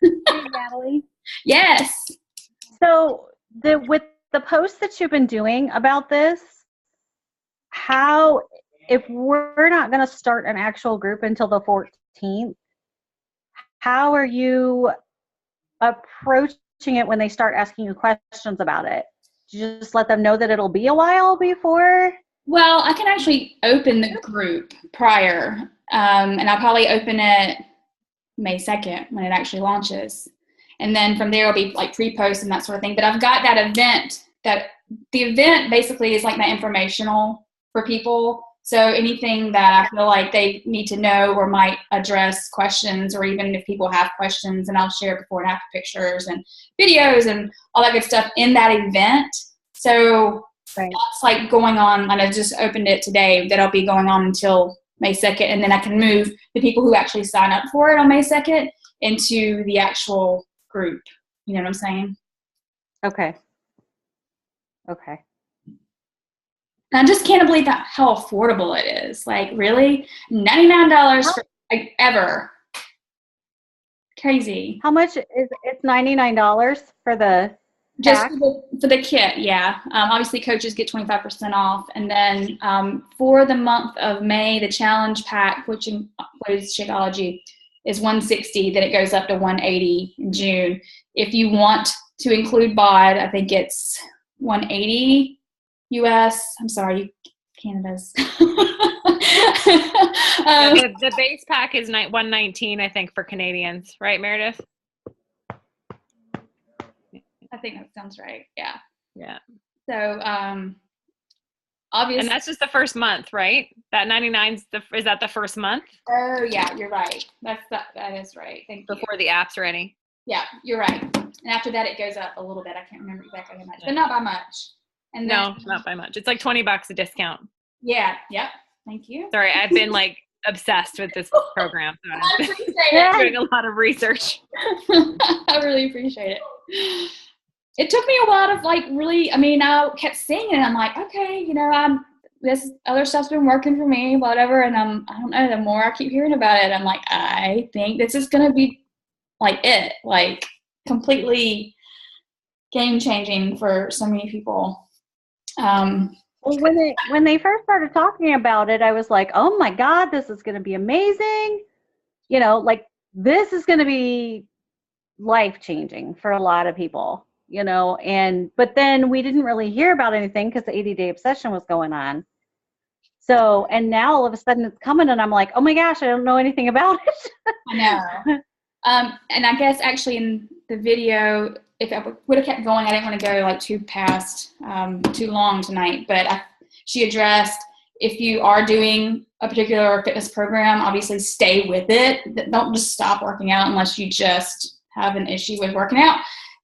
Hey, Natalie. Yes. So with the posts that you've been doing about this, how, if we're not going to start an actual group until the 14th, how are you approaching it when they start asking you questions about it? Do you just let them know that it'll be a while before? Well, I can actually open the group prior, and I'll probably open it May 2nd when it actually launches. And then from there, it'll be like pre-post and that sort of thing. But I've got that event, that the event basically is like my informational for people. So anything that I feel like they need to know or might address questions, or even if people have questions, and I'll share before and after pictures and videos and all that good stuff in that event. So that's like going on, and I just opened it today, that'll be going on until May 2nd. And then I can move the people who actually sign up for it on May 2nd into the actual group. You know what I'm saying? Okay. I just can't believe that how affordable it is. Like, really? $99 for like, ever. Crazy. How much is it's $99 for the Just pack? for the kit, yeah. Obviously, coaches get 25% off. And then for the month of May, the challenge pack, which includes Shakeology, is $160. Then it goes up to $180 in June. If you want to include BOD, I think it's $180 US. I'm sorry, Canada's. The base pack is $119, I think, for Canadians, right, Meredith? I think that sounds right. Yeah. Yeah. So, obviously. And that's just the first month, right? That 99 is that the first month? Oh yeah, you're right. That is right. Thank you. Before the app's ready. Yeah, you're right. And after that, it goes up a little bit. I can't remember exactly how much, but not by much. And then, No, not by much. It's like $20 a discount. Yeah. Yep. Thank you. Sorry, I've been like obsessed with this program. So I I'm appreciate it. doing a lot of research. I really appreciate it. It took me a while to like really. I mean, I kept seeing it, and I'm like, okay, you know, this other stuff's been working for me, whatever. And I don't know. The more I keep hearing about it, I'm like, I think this is gonna be like it, like completely game changing for so many people. Well, when they first started talking about it, I was like, oh my God, this is going to be amazing. You know, like this is going to be life changing for a lot of people, you know, but then we didn't really hear about anything because the 80-day obsession was going on. So, and now all of a sudden it's coming and I'm like, oh my gosh, I don't know anything about it. I know. And I guess actually in the video, if I would have kept going, I didn't want to go like too long tonight, but she addressed if you are doing a particular fitness program, obviously stay with it. Don't just stop working out unless you just have an issue with working out.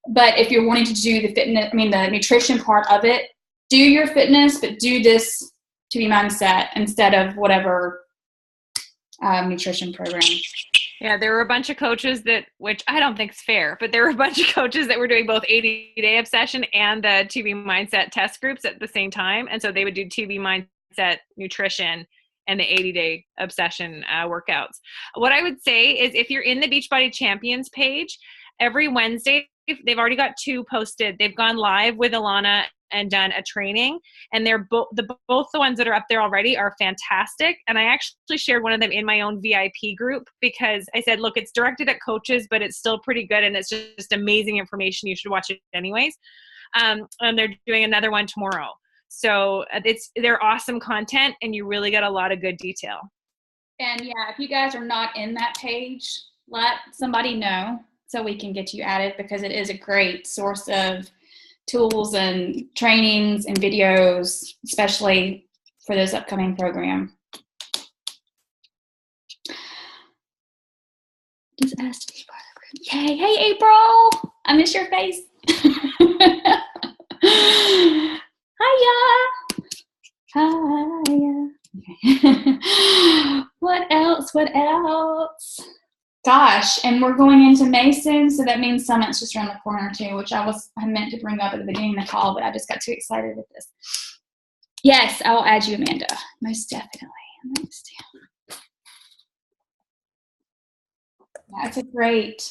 But if you're wanting to do the nutrition part of it, do your fitness, but do this 2B mindset instead of whatever nutrition program. Yeah, there were a bunch of coaches which I don't think is fair, but there were a bunch of coaches that were doing both 80-day obsession and the 2B mindset test groups at the same time. And so they would do 2B mindset nutrition and the 80-day obsession workouts. What I would say is if you're in the Beachbody Champions page, every Wednesday, they've already got 2 posted. They've gone live with Alana and done a training, and they're both the ones that are up there already are fantastic. And I actually shared one of them in my own VIP group because I said, look, it's directed at coaches, but it's still pretty good, and it's just amazing information. You should watch it anyways. And they're doing another one tomorrow. So they're awesome content, and you really get a lot of good detail. And yeah, if you guys are not in that page, let somebody know so we can get you added, because it is a great source of tools and trainings and videos, especially for this upcoming program. Just asked to be part of the group. Yay. Hey, April. I miss your face. Hiya. Hiya. What else? What else? Gosh, and we're going into May soon, so that means Summit's just around the corner too, which I meant to bring up at the beginning of the call, but I just got too excited with this. Yes, I will add you, Amanda. Most definitely. That's a great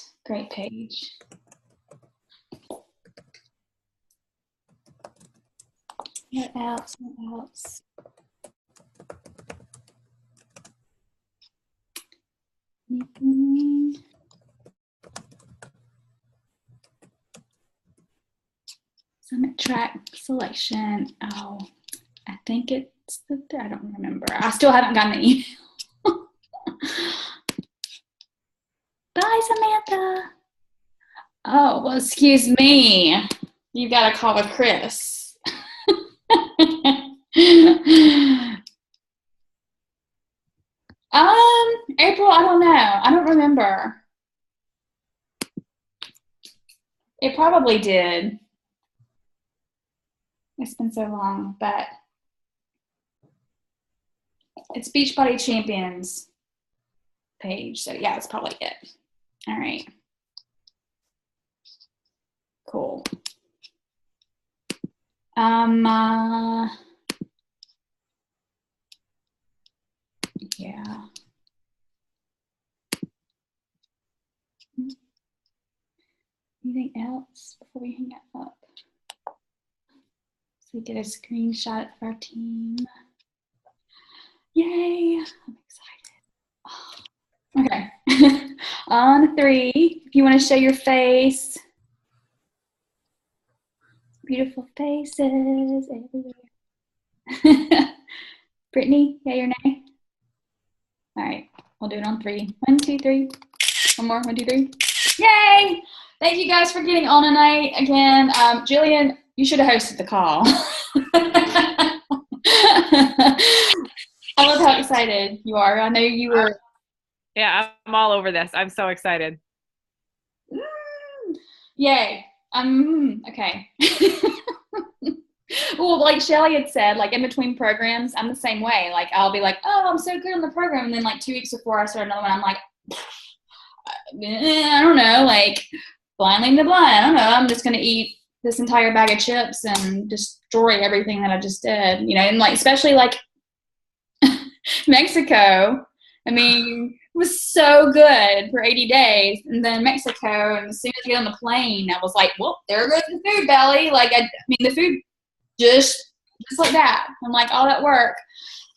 page. What else? What else? Summit track selection. Oh, I think it's I don't remember. I still haven't gotten the email. Bye, Samantha. Oh, well, excuse me. You got a call with Chris. April, I don't know. I don't remember. It probably did. It's been so long, but it's Beachbody Champions page. So yeah, it's probably it. All right. Cool. Yeah. Anything else before we hang up? So we did a screenshot of our team. Yay! I'm excited. Okay. On 3, if you want to show your face. Beautiful faces everywhere. Brittany, yay or nay? All right, we'll do it on 3. 1, 2, 3. One more. 1, 2, 3. Yay! Thank you guys for getting on tonight. Again, Jillian, you should have hosted the call. I love how excited you are. I know you were. Yeah, I'm all over this. I'm so excited. Yay. Okay. Well, like Shelly had said, like in between programs, I'm the same way. Like I'll be like, oh, I'm so good on the program. And then like 2 weeks before I start another one, I'm like, I don't know, like blind leading the blind. I don't know. I'm just going to eat this entire bag of chips and destroy everything that I just did, you know, and like, especially like Mexico. I mean, it was so good for 80 days. And then Mexico, and as soon as I get on the plane, I was like, well, there goes the food belly. Like, I mean, the food just like that. I'm like, all that work.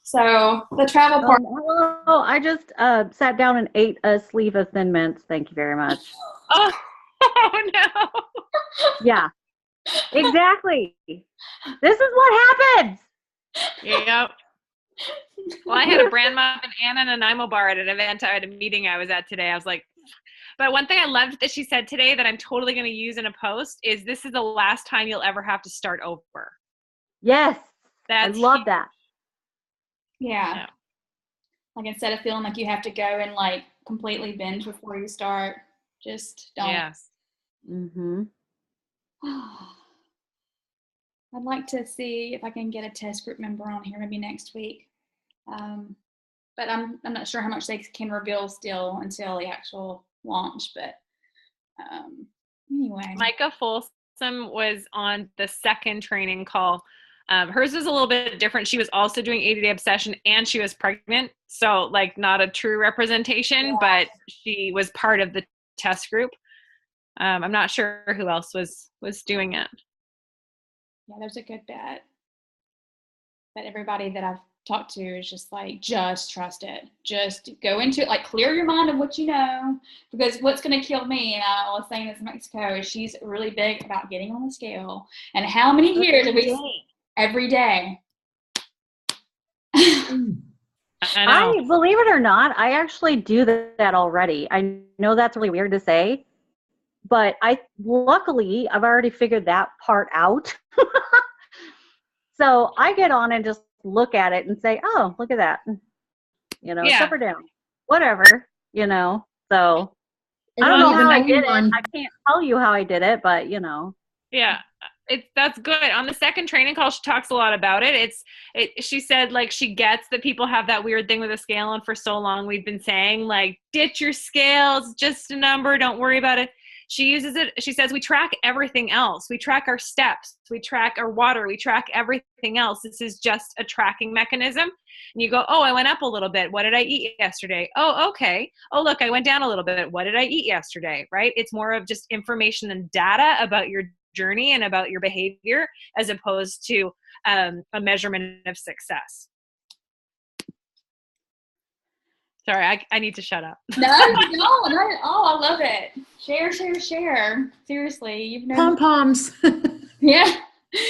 So the travel part. Hello, I just sat down and ate a sleeve of Thin Mints. Thank you very much. Oh no. Yeah, exactly. This is what happens. Yep. Well, I had a brand muffin and an Nanaimo bar at an event at a meeting I was at today. I was like, but one thing I loved that she said today that I'm totally going to use in a post is this is the last time you'll ever have to start over. Yes. I love huge. that. Yeah. Like instead of feeling like you have to go and like completely binge before you start, just don't. Yes. Mm-hmm. I'd like to see if I can get a test group member on here maybe next week. But I'm not sure how much they can reveal still until the actual launch. But anyway. Micah Folsom was on the second training call. Hers was a little bit different. She was also doing 80-day obsession and she was pregnant. So like not a true representation, but she was part of the test group. I'm not sure who else was doing it. Yeah, there's a good bet. But everybody that I've talked to is just like, just trust it. Just go into it, like clear your mind of what you know. Because what's going to kill me, and I was saying this in Mexico, is she's really big about getting on the scale. And how many years have we every day? I believe it or not, I actually do that already. I know that's really weird to say, but luckily I've already figured that part out. So I get on and just look at it and say, oh, look at that. You know, up or down, whatever, you know. So I don't know how I did it. I can't tell you how I did it, but you know. Yeah. That's good. On the second training call, she talks a lot about it. She said like she gets that people have that weird thing with a scale, and for so long we've been saying like, ditch your scales, just a number, don't worry about it. She uses it. She says we track everything else. We track our steps. We track our water. We track everything else. This is just a tracking mechanism. And you go, oh, I went up a little bit. What did I eat yesterday? Oh, okay. Oh, look, I went down a little bit. What did I eat yesterday? Right? It's more of just information and data about your journey and about your behavior, as opposed to a measurement of success. Sorry, I need to shut up. No, not at all. I love it. Share. Seriously, you've known Pom-poms. Yeah,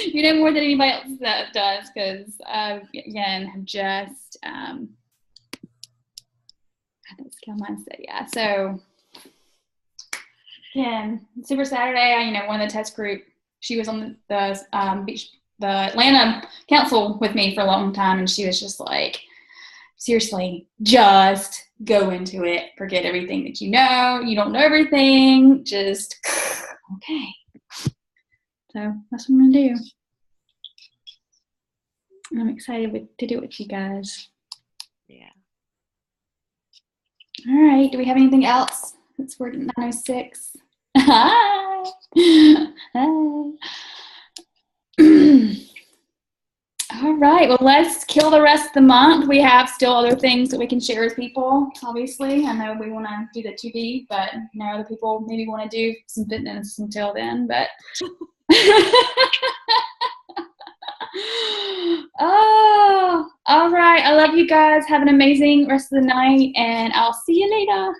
you know more than anybody else that does, because again, have just had that skill mindset. Yeah, so again, Super Saturday. One of the test group. She was on the Atlanta council with me for a long time, and she was just like, seriously, just go into it. Forget everything that you know. You don't know everything. Just okay. So that's what I'm gonna do. I'm excited to do it with you guys. Yeah. All right. Do we have anything else? We're at 9:06. Hi. Hi. All right. Well, let's kill the rest of the month. We have still other things that we can share with people. Obviously, I know we want to do the 2D, but other people maybe want to do some fitness until then. But oh, all right. I love you guys. Have an amazing rest of the night, and I'll see you later.